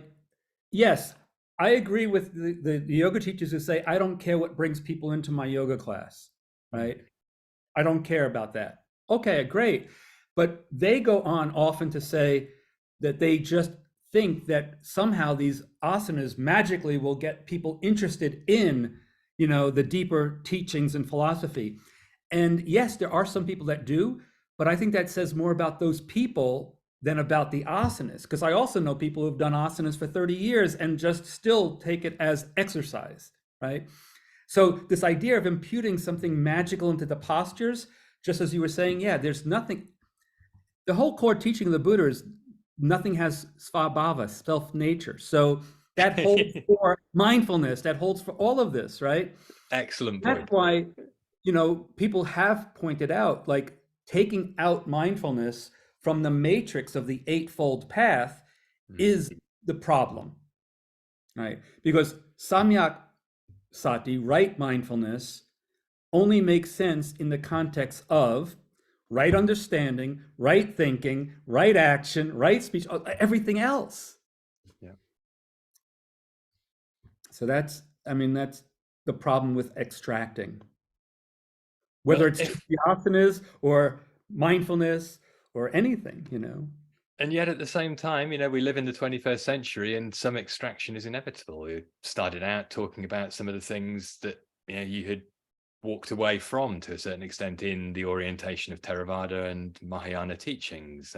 yes, I agree with the yoga teachers who say, I don't care what brings people into my yoga class, right? I don't care about that. Okay, great. But they go on often to say that they just think that somehow these asanas magically will get people interested in, the deeper teachings and philosophy. And yes, there are some people that do, but I think that says more about those people than about the asanas. Because I also know people who've done asanas for 30 years and just still take it as exercise, right? So this idea of imputing something magical into the postures, just as you were saying, yeah, there's nothing. The whole core teaching of the Buddha is nothing has svabhava, self-nature. So that holds for mindfulness, that holds for all of this, right? Excellent That's point. why, people have pointed out, like taking out mindfulness from the matrix of the eightfold path is the problem, right? Because samyak sati, right mindfulness, only makes sense in the context of right understanding, right thinking, right action, right speech, everything else. Yeah. So that's the problem with extracting. Whether it's the asanas or mindfulness or anything, And yet at the same time, we live in the 21st century and some extraction is inevitable. We started out talking about some of the things that you had walked away from to a certain extent in the orientation of Theravada and Mahayana teachings.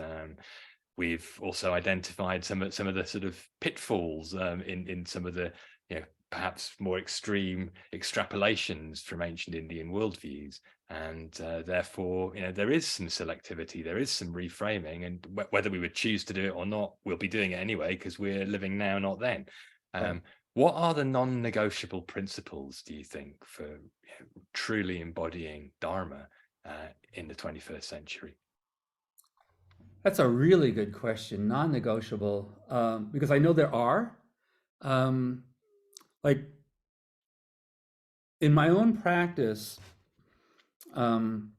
We've also identified some of the sort of pitfalls in some of the perhaps more extreme extrapolations from ancient Indian worldviews. And therefore, there is some selectivity, there is some reframing, and whether we would choose to do it or not, we'll be doing it anyway because we're living now, not then. Right. What are the non-negotiable principles, do you think, for truly embodying dharma in the 21st century? That's a really good question, non-negotiable, because I know there are. Um, like in my own practice, um,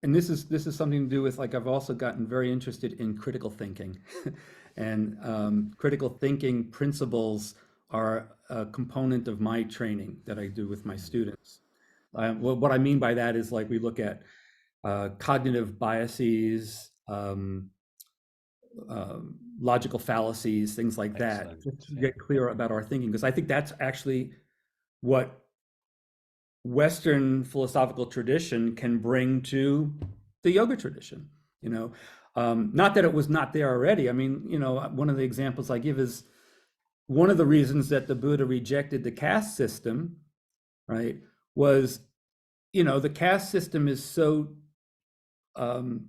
and this is something to do with like I've also gotten very interested in critical thinking, and critical thinking principles are a component of my training that I do with my students. What I mean by that is like we look at cognitive biases, logical fallacies, things like that, Excellent. just to Yeah. get clear about our thinking, because I think that's actually what Western philosophical tradition can bring to the yoga tradition. You know, not that it was not there already. I mean, you know, one of the examples I give is one of the reasons that the Buddha rejected the caste system, right, was, you know, the caste system is so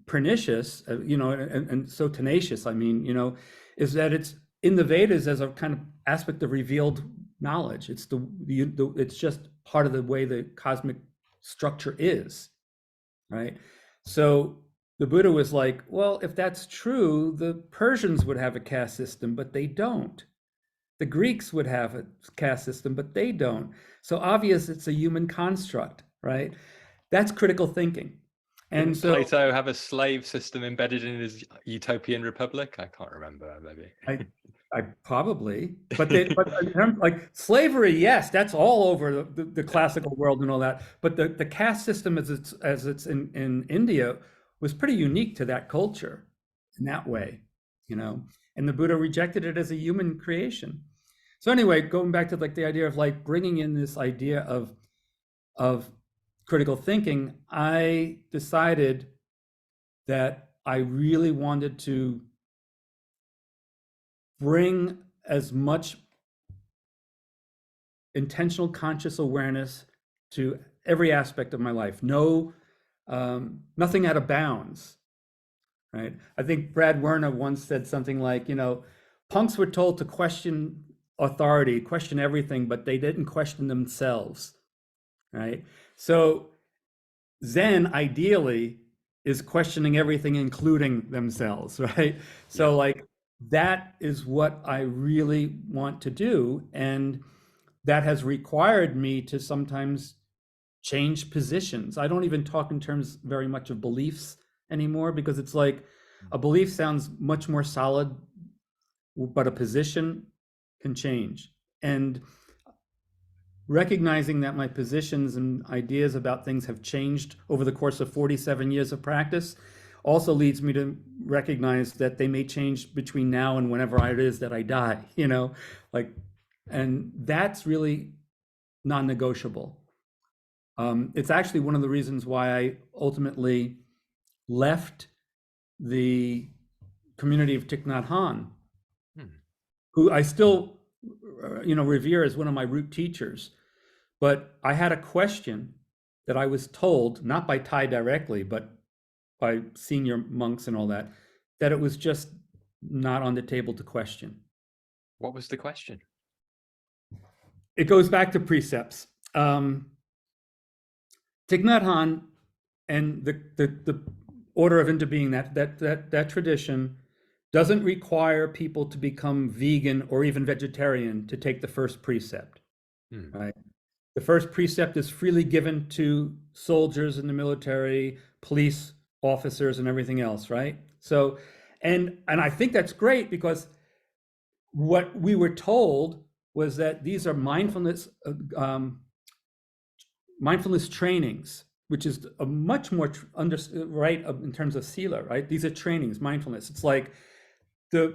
pernicious, you know, and so tenacious. I mean, you know, is that it's in the Vedas as a kind of aspect of revealed knowledge. It's it's just part of the way the cosmic structure is, right? So the Buddha was like, well, if that's true, the Persians would have a caste system, but they don't. The Greeks would have a caste system, but they don't. So obvious it's a human construct, right? That's critical thinking. And Didn't so Plato have a slave system embedded in his utopian republic? I can't remember, maybe. I I probably, but in terms, like slavery, yes, that's all over the classical world and all that. But the caste system as it's in India was pretty unique to that culture in that way, you know. And the Buddha rejected it as a human creation. So anyway, going back to like the idea of like bringing in this idea of critical thinking, I decided that I really wanted to bring as much intentional conscious awareness to every aspect of my life. No, nothing out of bounds, right? I think Brad Werner once said something like, you know, punks were told to question authority, question everything, but they didn't question themselves, right? So Zen ideally is questioning everything, including themselves, right? Yeah. So like that is what I really want to do. And that has required me to sometimes change positions. I don't even talk in terms very much of beliefs anymore because it's like a belief sounds much more solid, but a position can change. And recognizing that my positions and ideas about things have changed over the course of 47 years of practice also leads me to recognize that they may change between now and whenever it is that I die, you know, like, and that's really non-negotiable. It's actually one of the reasons why I ultimately left the community of Thich Nhat Hanh, Hmm. who I still, you know, revere as one of my root teachers. But I had a question that I was told, not by Thai directly, but by senior monks and all that, that it was just not on the table to question. What was the question? It goes back to precepts. Thich Nhat Hanh and the order of into being, that tradition doesn't require people to become vegan or even vegetarian to take the first precept, Hmm. right? The first precept is freely given to soldiers in the military, police officers, and everything else, right? So, and I think that's great because what we were told was that these are mindfulness trainings, which is a much more right in terms of sila, right? These are trainings, mindfulness. It's like the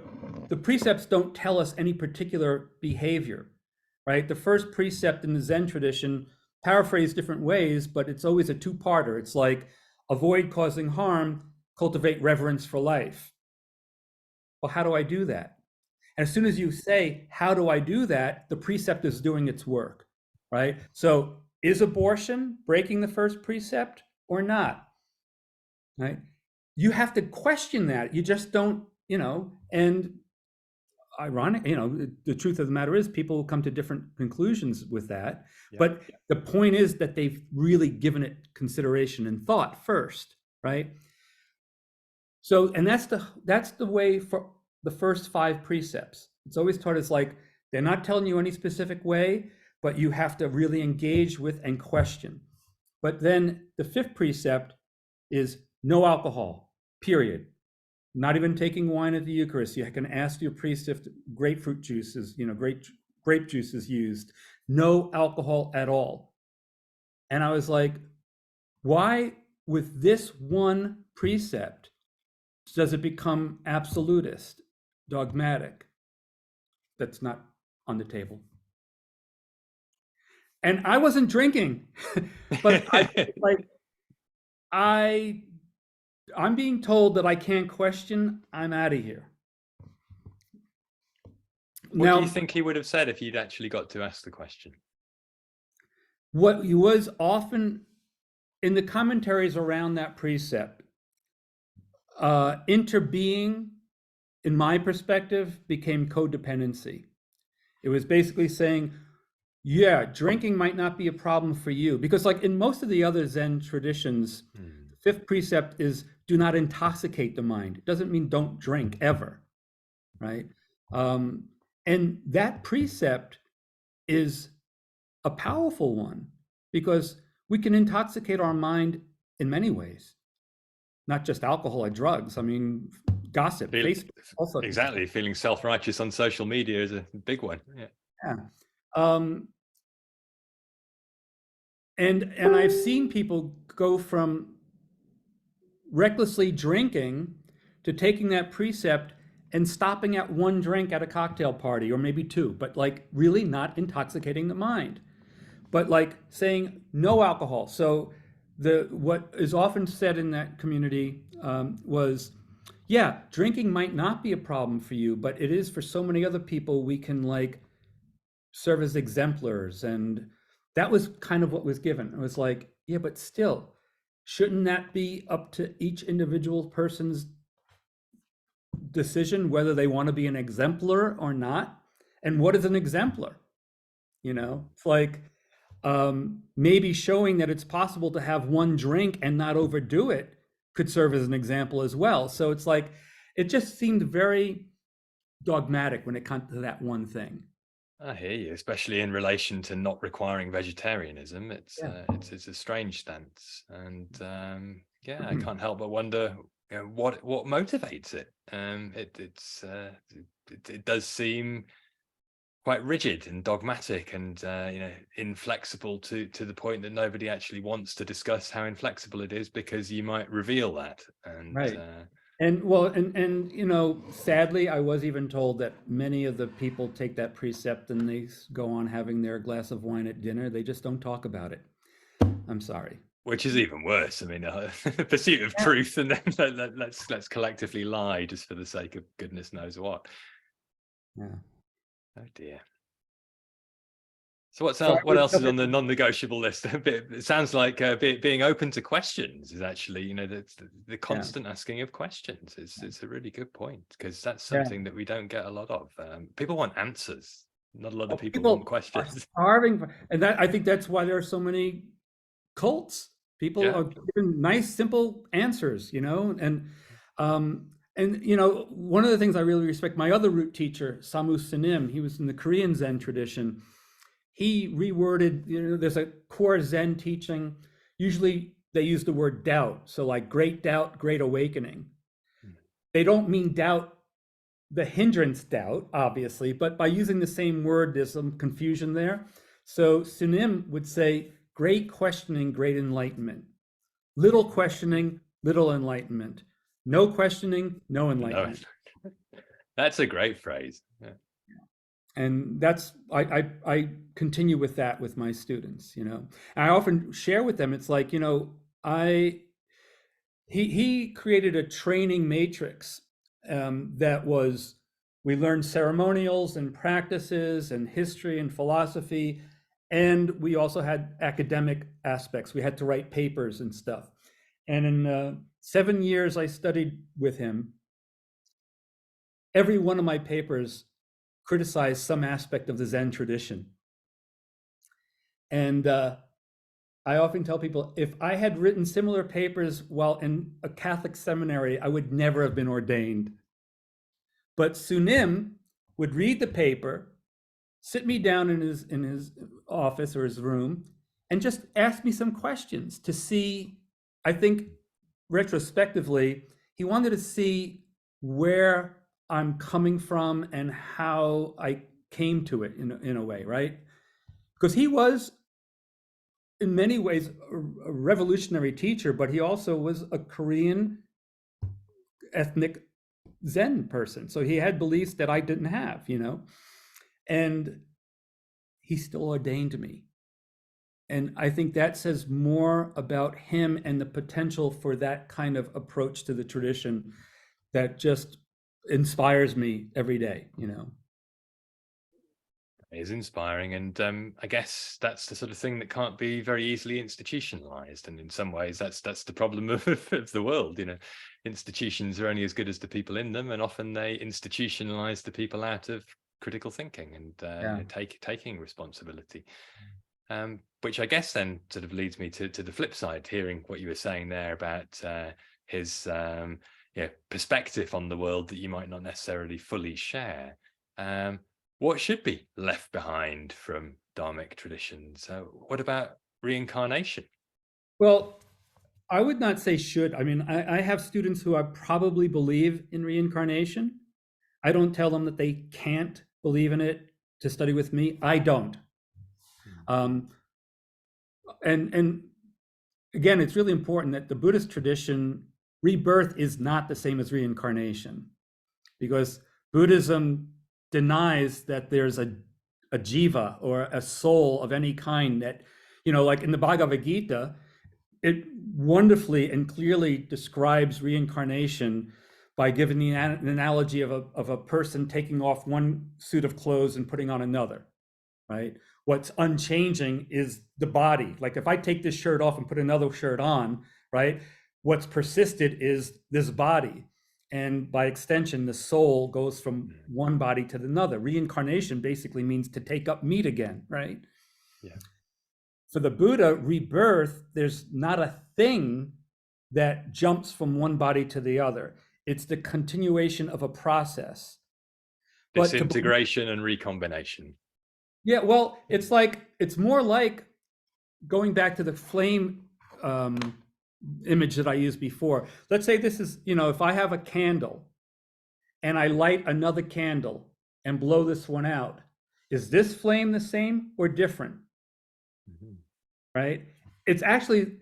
precepts don't tell us any particular behavior, right? The first precept in the Zen tradition, paraphrased different ways, but it's always a two-parter. It's like avoid causing harm, cultivate reverence for life. Well, how do I do that? And as soon as you say, how do I do that? The precept is doing its work, right? So is abortion breaking the first precept or not, right? You have to question that. You just don't, you know, and ironic, you know, the truth of the matter is people will come to different conclusions with that. Yeah. But the point is that they've really given it consideration and thought first, right? So, and that's the way for the first 5 precepts. It's always taught as like they're not telling you any specific way, but you have to really engage with and question. But then the 5th precept is no alcohol, period. Not even taking wine at the Eucharist. You can ask your priest if grapefruit juice is, grape juice is used. No alcohol at all. And I was like, why, with this one precept, does it become absolutist, dogmatic? That's not on the table. And I wasn't drinking, but I'm being told that I can't question. I'm out of here. What do you think he would have said if you'd actually got to ask the question? What he was often in the commentaries around that precept, interbeing, in my perspective, became codependency. It was basically saying, yeah, drinking might not be a problem for you. Because like in most of the other Zen traditions, the 5th precept is do not intoxicate the mind. It doesn't mean don't drink ever, right? And that precept is a powerful one because we can intoxicate our mind in many ways, not just alcohol or drugs. I mean, gossip, Facebook, also. Exactly. Feeling self-righteous on social media is a big one. Yeah. And I've seen people go from recklessly drinking to taking that precept and stopping at 1 drink at a cocktail party, or maybe 2, but like really not intoxicating the mind, but like saying no alcohol. So what is often said in that community was, yeah, drinking might not be a problem for you, but it is for so many other people. We can like serve as exemplars. And that was kind of what was given. It was like, yeah, but still, shouldn't that be up to each individual person's decision whether they want to be an exemplar or not? And what is an exemplar? It's like maybe showing that it's possible to have 1 drink and not overdo it could serve as an example as well. So it's like, it just seemed very dogmatic when it comes to that one thing. I hear you, especially in relation to not requiring vegetarianism. It's a strange stance, and I can't help but wonder what motivates it. It does seem quite rigid and dogmatic, and inflexible to the point that nobody actually wants to discuss how inflexible it is because you might reveal that. And right. And sadly, I was even told that many of the people take that precept and they go on having their glass of wine at dinner. They just don't talk about it. I'm sorry. Which is even worse. I mean, pursuit of truth, and then let's collectively lie just for the sake of goodness knows what. Yeah. Oh dear. So what else is on the non-negotiable list? It sounds like being open to questions is actually, the constant asking of questions is a really good point, because that's something that we don't get a lot of. People want answers. Not a lot of people want questions. Starving and I think that's why there are so many cults. People are giving nice, simple answers, and one of the things I really respect, my other root teacher, Samu Sunim, he was in the Korean Zen tradition. He reworded, there's a core Zen teaching. Usually they use the word doubt. So like great doubt, great awakening. They don't mean doubt, the hindrance doubt, obviously, but by using the same word, there's some confusion there. So Sunim would say, great questioning, great enlightenment. Little questioning, little enlightenment. No questioning, no enlightenment. That's a great phrase. Yeah. And that's, I continue with that with my students, I often share with them, it's like, he created a training matrix that was, we learned ceremonials and practices and history and philosophy, and we also had academic aspects. We had to write papers and stuff. And in 7 years I studied with him, every one of my papers criticized some aspect of the Zen tradition. And I often tell people, if I had written similar papers while in a Catholic seminary, I would never have been ordained. But Sunim would read the paper, sit me down in his office or his room, and just ask me some questions to see. I think retrospectively, he wanted to see where I'm coming from and how I came to it in a way, right? Because he was, in many ways, a revolutionary teacher, but he also was a Korean ethnic Zen person. So he had beliefs that I didn't have, and he still ordained me. And I think that says more about him and the potential for that kind of approach to the tradition that just inspires me every day. Is inspiring, and I guess that's the sort of thing that can't be very easily institutionalized, and in some ways that's the problem of the world. Institutions are only as good as the people in them, and often they institutionalize the people out of critical thinking and taking responsibility, which I guess then sort of leads me to the flip side, hearing what you were saying there about his perspective on the world that you might not necessarily fully share. What should be left behind from Dharmic traditions? What about reincarnation? Well, I would not say should. I mean, I have students who I probably believe in reincarnation. I don't tell them that they can't believe in it to study with me. I don't. And again, it's really important that the Buddhist tradition, rebirth is not the same as reincarnation, because Buddhism denies that there's a jiva or a soul of any kind that, like in the Bhagavad Gita, it wonderfully and clearly describes reincarnation by giving the analogy of a person taking off one suit of clothes and putting on another, right? What's unchanging is the body. Like if I take this shirt off and put another shirt on, right? What's persisted is this body. And by extension, the soul goes from one body to another. Reincarnation basically means to take up meat again, right? Yeah. For the Buddha, rebirth, there's not a thing that jumps from one body to the other. It's the continuation of a process. Disintegration and recombination. Yeah, well, it's more like going back to the flame image that I used before. Let's say this is, if I have a candle and I light another candle and blow this one out, is this flame the same or different? Mm-hmm. Right? It's actually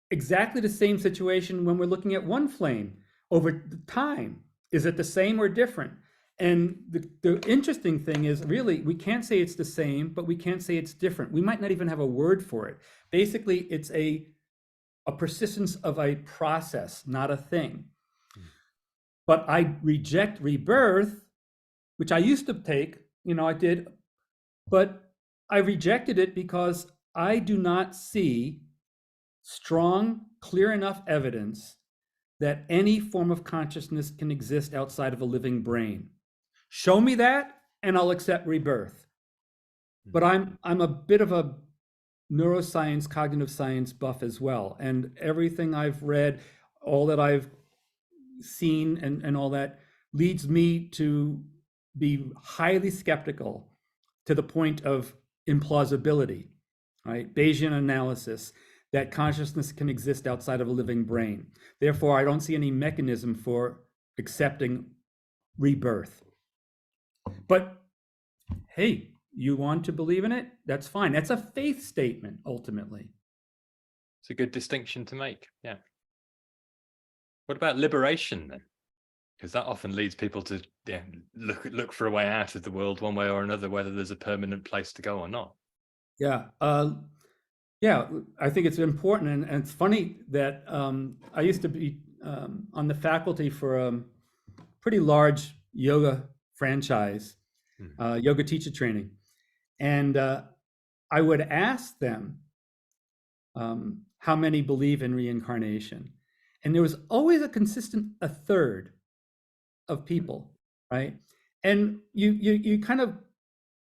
exactly the same situation when we're looking at one flame over time. Is it the same or different? And the interesting thing is, really, we can't say it's the same, but we can't say it's different. We might not even have a word for it. Basically, it's a persistence of a process, not a thing. But I reject rebirth, which I used to take, I did, but I rejected it because I do not see strong, clear enough evidence that any form of consciousness can exist outside of a living brain. Show me that and I'll accept rebirth. But I'm a bit of a neuroscience, cognitive science buff as well. And everything I've read, all that I've seen and all that leads me to be highly skeptical to the point of implausibility, right? Bayesian analysis, that consciousness can exist outside of a living brain. Therefore, I don't see any mechanism for accepting rebirth. But hey, you want to believe in it? That's fine. That's a faith statement, ultimately. It's a good distinction to make. Yeah. What about liberation then? Because that often leads people to look for a way out of the world one way or another, whether there's a permanent place to go or not. Yeah. Yeah, I think it's important. And it's funny that I used to be on the faculty for a pretty large yoga franchise, yoga teacher training. And I would ask them how many believe in reincarnation. And there was always a third of people, right? And you kind of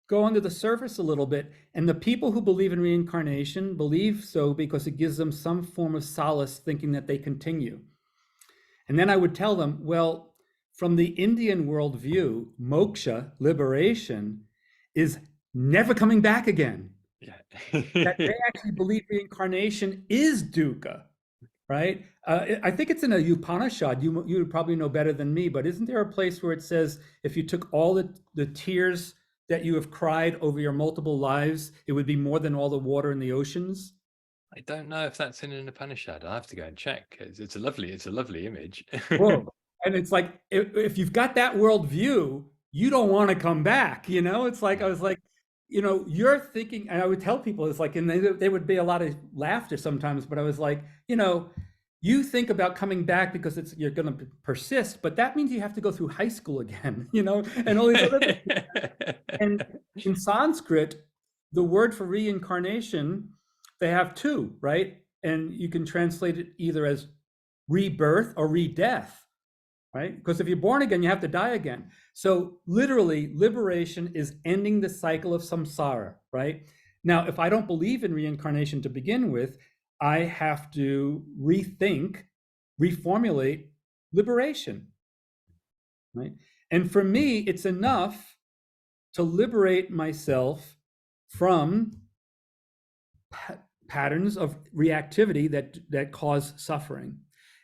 go under the surface a little bit. And the people who believe in reincarnation believe so because it gives them some form of solace, thinking that they continue. And then I would tell them, well, from the Indian worldview, moksha, liberation, is never coming back again. Yeah. That they actually believe reincarnation is dukkha, right? I think it's in a Upanishad. You would probably know better than me, but isn't there a place where it says if you took all the tears that you have cried over your multiple lives, it would be more than all the water in the oceans? I don't know if that's in an Upanishad. I'll have to go and check. It's a lovely image. Whoa. And it's like, if you've got that worldview, you don't want to come back, you know? It's like, I was like, you know, you're thinking, and I would tell people, it's like, and they would be a lot of laughter sometimes, but I was like, you know, you think about coming back because you're going to persist, but that means you have to go through high school again, you know, and all these other things. And in Sanskrit, the word for reincarnation, they have two, right? And you can translate it either as rebirth or re-death, right? Because if you're born again, you have to die again. So literally, liberation is ending the cycle of samsara, right? Now, if I don't believe in reincarnation to begin with, I have to rethink, reformulate liberation, right? And for me, it's enough to liberate myself from patterns of reactivity that cause suffering.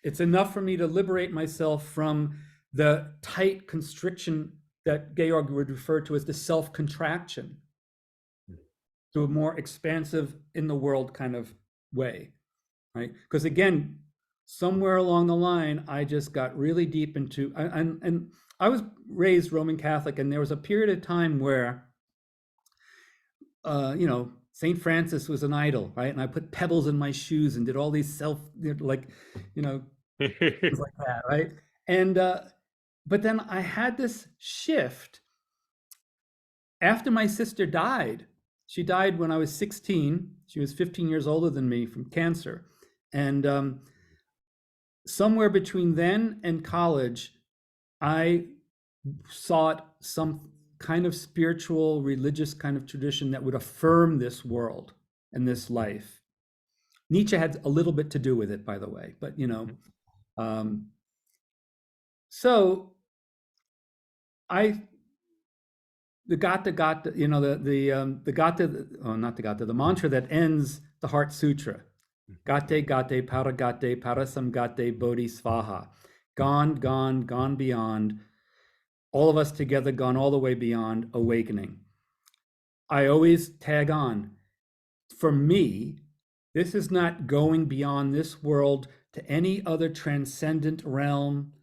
It's enough for me to liberate myself from the tight constriction that Georg would refer to as the self-contraction, to a more expansive in the world kind of way, right? Because again, somewhere along the line, I just got really deep into, and I was raised Roman Catholic, and there was a period of time where, you know, St. Francis was an idol, right? And I put pebbles in my shoes and did all these like, you know, things like that, right? And, but then I had this shift after my sister died. She died when I was 16. She was 15 years older than me from cancer. And somewhere between then and college, I sought some kind of spiritual, religious kind of tradition that would affirm this world and this life. Nietzsche had a little bit to do with it, by the way, but you know, so the Gata, you know, the Gata, oh, not the Gata, the mantra that ends the Heart Sutra, Gate, Gate, Paragate, Parasamgate, Bodhi Svaha, gone, gone, gone beyond, all of us together, gone all the way beyond awakening. I always tag on, for me, this is not going beyond this world to any other transcendent realm.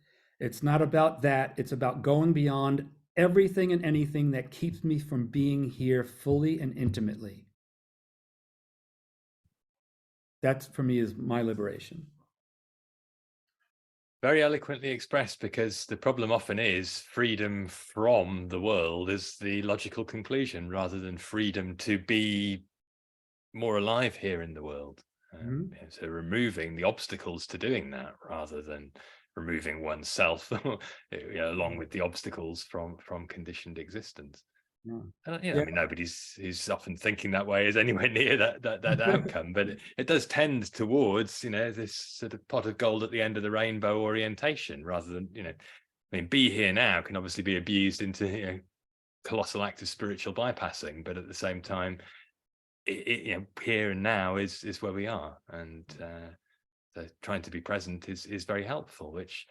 It's not about that. It's about going beyond everything and anything that keeps me from being here fully and intimately. That for me is my liberation. Very eloquently expressed, because the problem often is freedom from the world is the logical conclusion, rather than freedom to be more alive here in the world. So removing the obstacles to doing that, rather than removing oneself you know, along with the obstacles from conditioned existence. Yeah. And, you know, I mean, nobody's who's often thinking that way is anywhere near that outcome, but it does tend towards, you know, this sort of pot of gold at the end of the rainbow orientation, rather than, you know, I mean, be here now can obviously be abused into, you know, colossal act of spiritual bypassing, but at the same time, you know, here and now is where we are, and so trying to be present is very helpful, which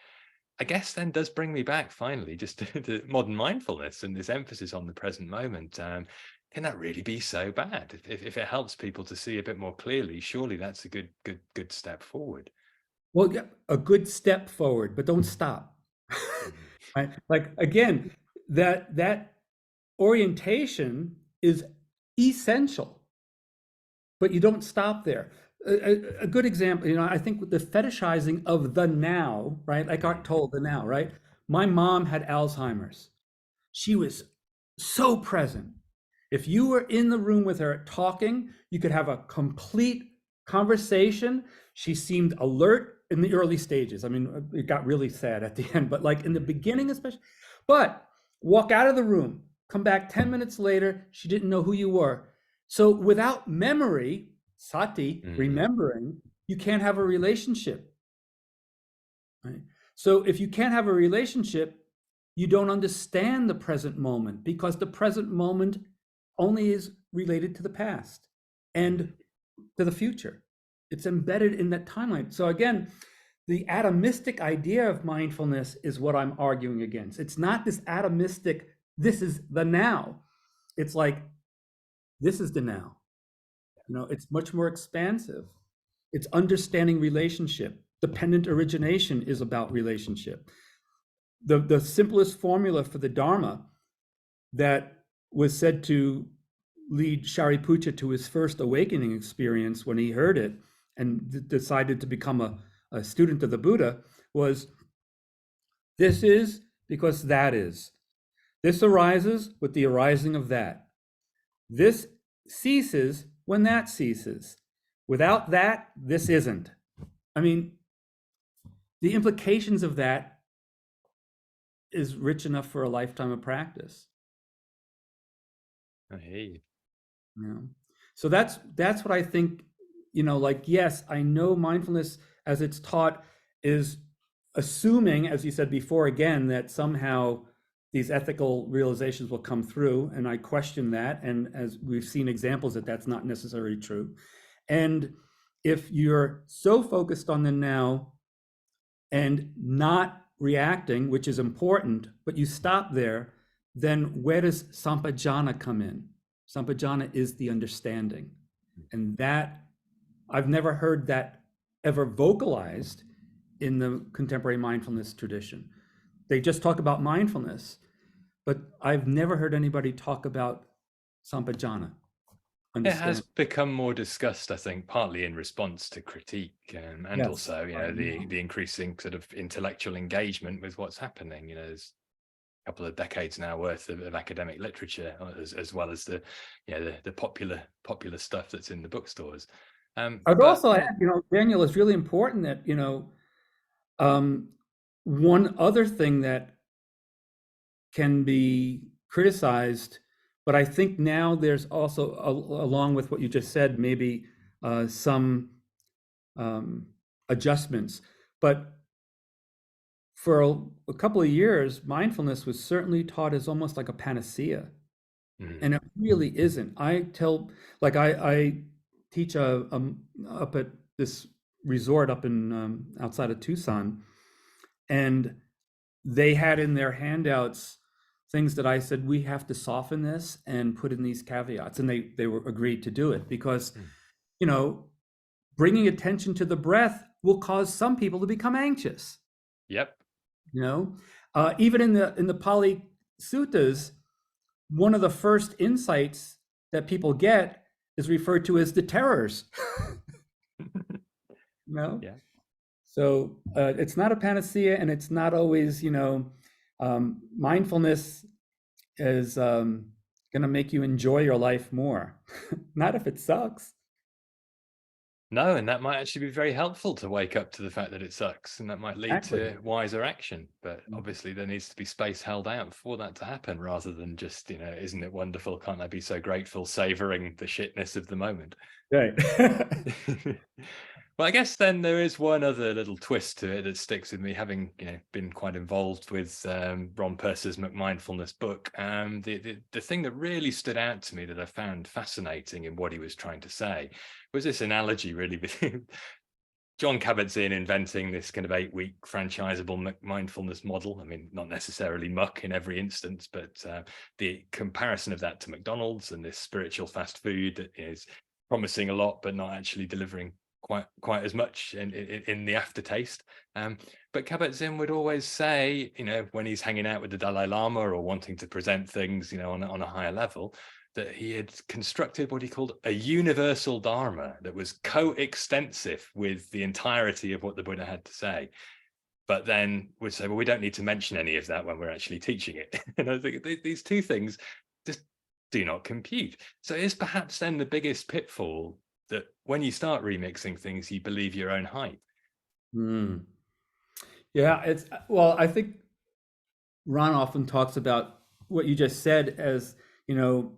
I guess then does bring me back finally just to modern mindfulness and this emphasis on the present moment. Can that really be so bad? If it helps people to see a bit more clearly, surely that's a good step forward. Well, yeah, a good step forward, but don't stop. Right? Like again, that orientation is essential, but you don't stop there. A good example, you know, I think with the fetishizing of the now, right? Like Art told, the now, right? My mom had Alzheimer's. She was so present. If you were in the room with her talking, you could have a complete conversation. She seemed alert in the early stages. I mean, it got really sad at the end, but like in the beginning, especially. But walk out of the room, come back 10 minutes later, she didn't know who you were. So without memory, sati, remembering, you can't have a relationship. Right? So if you can't have a relationship, you don't understand the present moment, because the present moment only is related to the past and to the future. It's embedded in that timeline. So again, the atomistic idea of mindfulness is what I'm arguing against. It's not this atomistic, this is the now. It's like, this is the now. You know, it's much more expansive. It's understanding relationship. Dependent origination is about relationship. The simplest formula for the Dharma that was said to lead Shariputra to his first awakening experience when he heard it and decided to become a student of the Buddha was, this is because that is. This arises with the arising of that. This ceases when that ceases. Without that, this isn't. I mean, the implications of that is rich enough for a lifetime of practice. I hear you. Yeah. So that's what I think, you know, like, yes, I know mindfulness as it's taught is assuming, as you said before, again, that somehow these ethical realizations will come through. And I question that. And as we've seen examples that that's not necessarily true. And if you're so focused on the now and not reacting, which is important, but you stop there, then where does sampajana come in? Sampajana is the understanding. And that, I've never heard that ever vocalized in the contemporary mindfulness tradition. They just talk about mindfulness, but I've never heard anybody talk about sampajana. It has become more discussed, I think, partly in response to critique, and Yes. also, you know, the increasing sort of intellectual engagement with what's happening. You know, there's a couple of decades now worth of academic literature, as well as the, you know, the popular stuff that's in the bookstores. I'd also add, you know, Daniel, it's really important that, you know, one other thing that can be criticized, but I think now there's also, along with what you just said, maybe some adjustments. But for a couple of years, mindfulness was certainly taught as almost like a panacea. And it really isn't. I tell, like, I teach up at this resort up in outside of Tucson, and they had in their handouts things that I said, we have to soften this and put in these caveats, and they were agreed to do it because, you know, bringing attention to the breath will cause some people to become anxious. Yep. You know, even in the Pali Suttas, one of the first insights that people get is referred to as the terrors. You know? Yeah. So it's not a panacea, and it's not always, you know, mindfulness is going to make you enjoy your life more. Not if it sucks. No, and that might actually be very helpful to wake up to the fact that it sucks, and that might lead to wiser action. But obviously there needs to be space held out for that to happen, rather than just, you know, isn't it wonderful, can't I be so grateful, savoring the shitness of the moment. Right. Well, I guess then there is one other little twist to it that sticks with me, having, you know, been quite involved with Ron Purser's McMindfulness book. The thing that really stood out to me that I found fascinating in what he was trying to say was this analogy, really, between John Kabat-Zinn inventing this kind of 8-week franchisable mindfulness model. I mean, not necessarily muck in every instance, but the comparison of that to McDonald's and this spiritual fast food that is promising a lot but not actually delivering quite as much in the aftertaste. But Kabat-Zinn would always say, you know, when he's hanging out with the Dalai Lama or wanting to present things, you know, on a higher level, that he had constructed what he called a universal dharma that was coextensive with the entirety of what the Buddha had to say. But then would say, well, we don't need to mention any of that when we're actually teaching it. And I think these two things just do not compute. So is perhaps then the biggest pitfall that when you start remixing things, you believe your own hype? Yeah, well, I think Ron often talks about what you just said as, you know,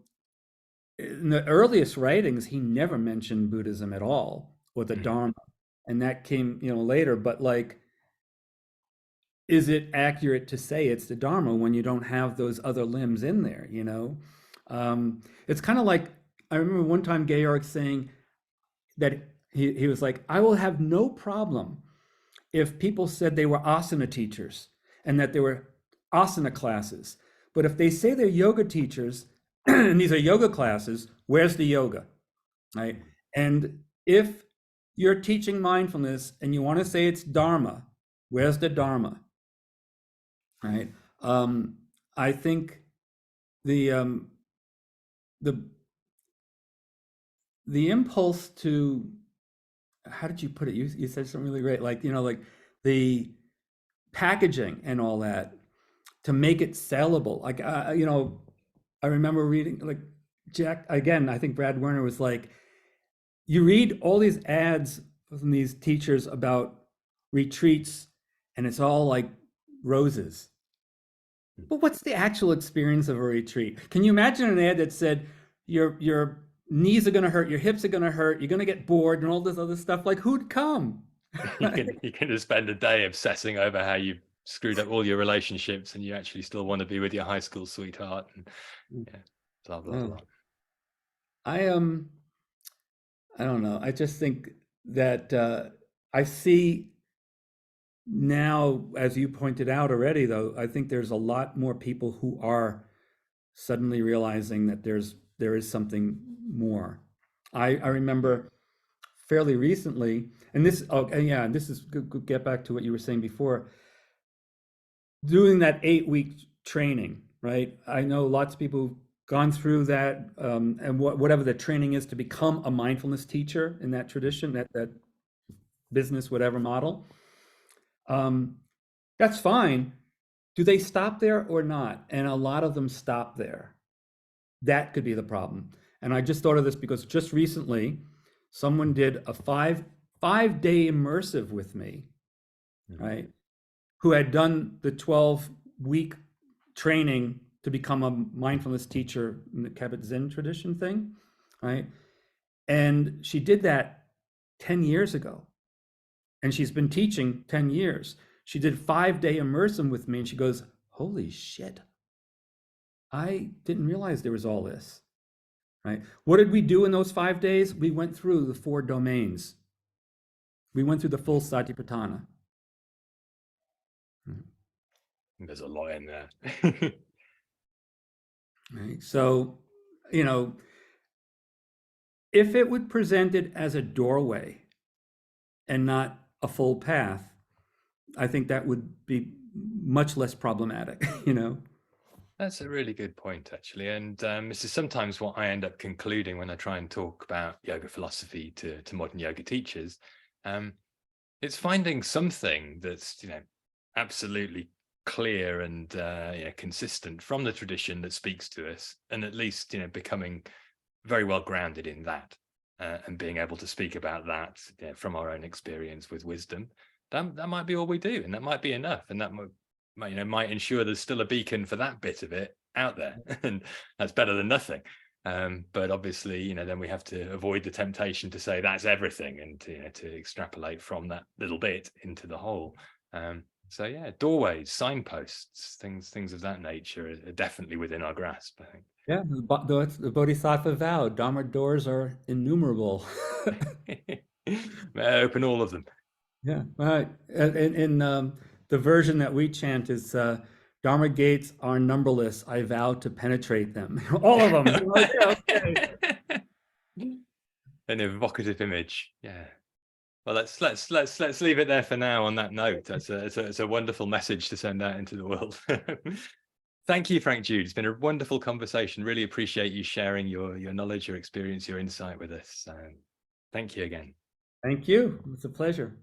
in the earliest writings, he never mentioned Buddhism at all or the Dharma. And that came, you know, later. But like, is it accurate to say it's the Dharma when you don't have those other limbs in there, you know? It's kind of like, I remember one time Georg saying that he was like, I will have no problem if people said they were asana teachers and that there were asana classes. But if they say they're yoga teachers and these are yoga classes, where's the yoga, right? And if you're teaching mindfulness and you want to say it's Dharma, where's the Dharma, right? I think the impulse to, how did you put it? You said something really great, like, you know, like the packaging and all that to make it sellable. Like, you know, I remember reading, like, Jack, again, I think Brad Werner was like, you read all these ads from these teachers about retreats and it's all like roses. But what's the actual experience of a retreat? Can you imagine an ad that said your knees are going to hurt, your hips are going to hurt, you're going to get bored and all this other stuff? Like, who'd come? You can just spend a day obsessing over how you screwed up all your relationships and you actually still want to be with your high school sweetheart, and yeah, blah blah blah. I don't know. I just think that I see now, as you pointed out already, though, I think there's a lot more people who are suddenly realizing that there is something more. I remember fairly recently, and this, oh, and yeah, this is get back to what you were saying before, doing that 8-week training, right? I know lots of people who've gone through that, and whatever the training is to become a mindfulness teacher in that tradition, that business, whatever model. That's fine. Do they stop there or not? And a lot of them stop there. That could be the problem. And I just thought of this because just recently, someone did a five-day immersive with me, right? Who had done the 12-week training to become a mindfulness teacher in the Kabat-Zinn tradition thing, right? And she did that 10 years ago. And she's been teaching 10 years. She did 5-day immersive with me and she goes, holy shit, I didn't realize there was all this, right? What did we do in those 5 days? We went through the 4 domains. We went through the full Satipatthana. There's a lot in there. Right? So, you know, if it would present it as a doorway and not a full path, I think that would be much less problematic, you know? That's a really good point, actually. And this is sometimes what I end up concluding when I try and talk about yoga philosophy to modern yoga teachers. It's finding something that's, you know, absolutely clear and consistent from the tradition that speaks to us, and at least, you know, becoming very well grounded in that, and being able to speak about that, you know, from our own experience with wisdom. That might be all we do, and that might be enough, and that might ensure there's still a beacon for that bit of it out there, and that's better than nothing. But obviously, you know, then we have to avoid the temptation to say that's everything, and, you know, to extrapolate from that little bit into the whole. So yeah, doorways, signposts, things of that nature are definitely within our grasp, I think. Yeah, the Bodhisattva vow, Dharma doors are innumerable. May I open all of them. Yeah, right. In the version that we chant is Dharma gates are numberless. I vow to penetrate them. All of them. Yeah, okay. An evocative image. Yeah. Well, let's leave it there for now on that note. It's a wonderful message to send out into the world. Thank you, Frank Jude. It's been a wonderful conversation. Really appreciate you sharing your knowledge, your experience, your insight with us. Thank you again. Thank you. It's a pleasure.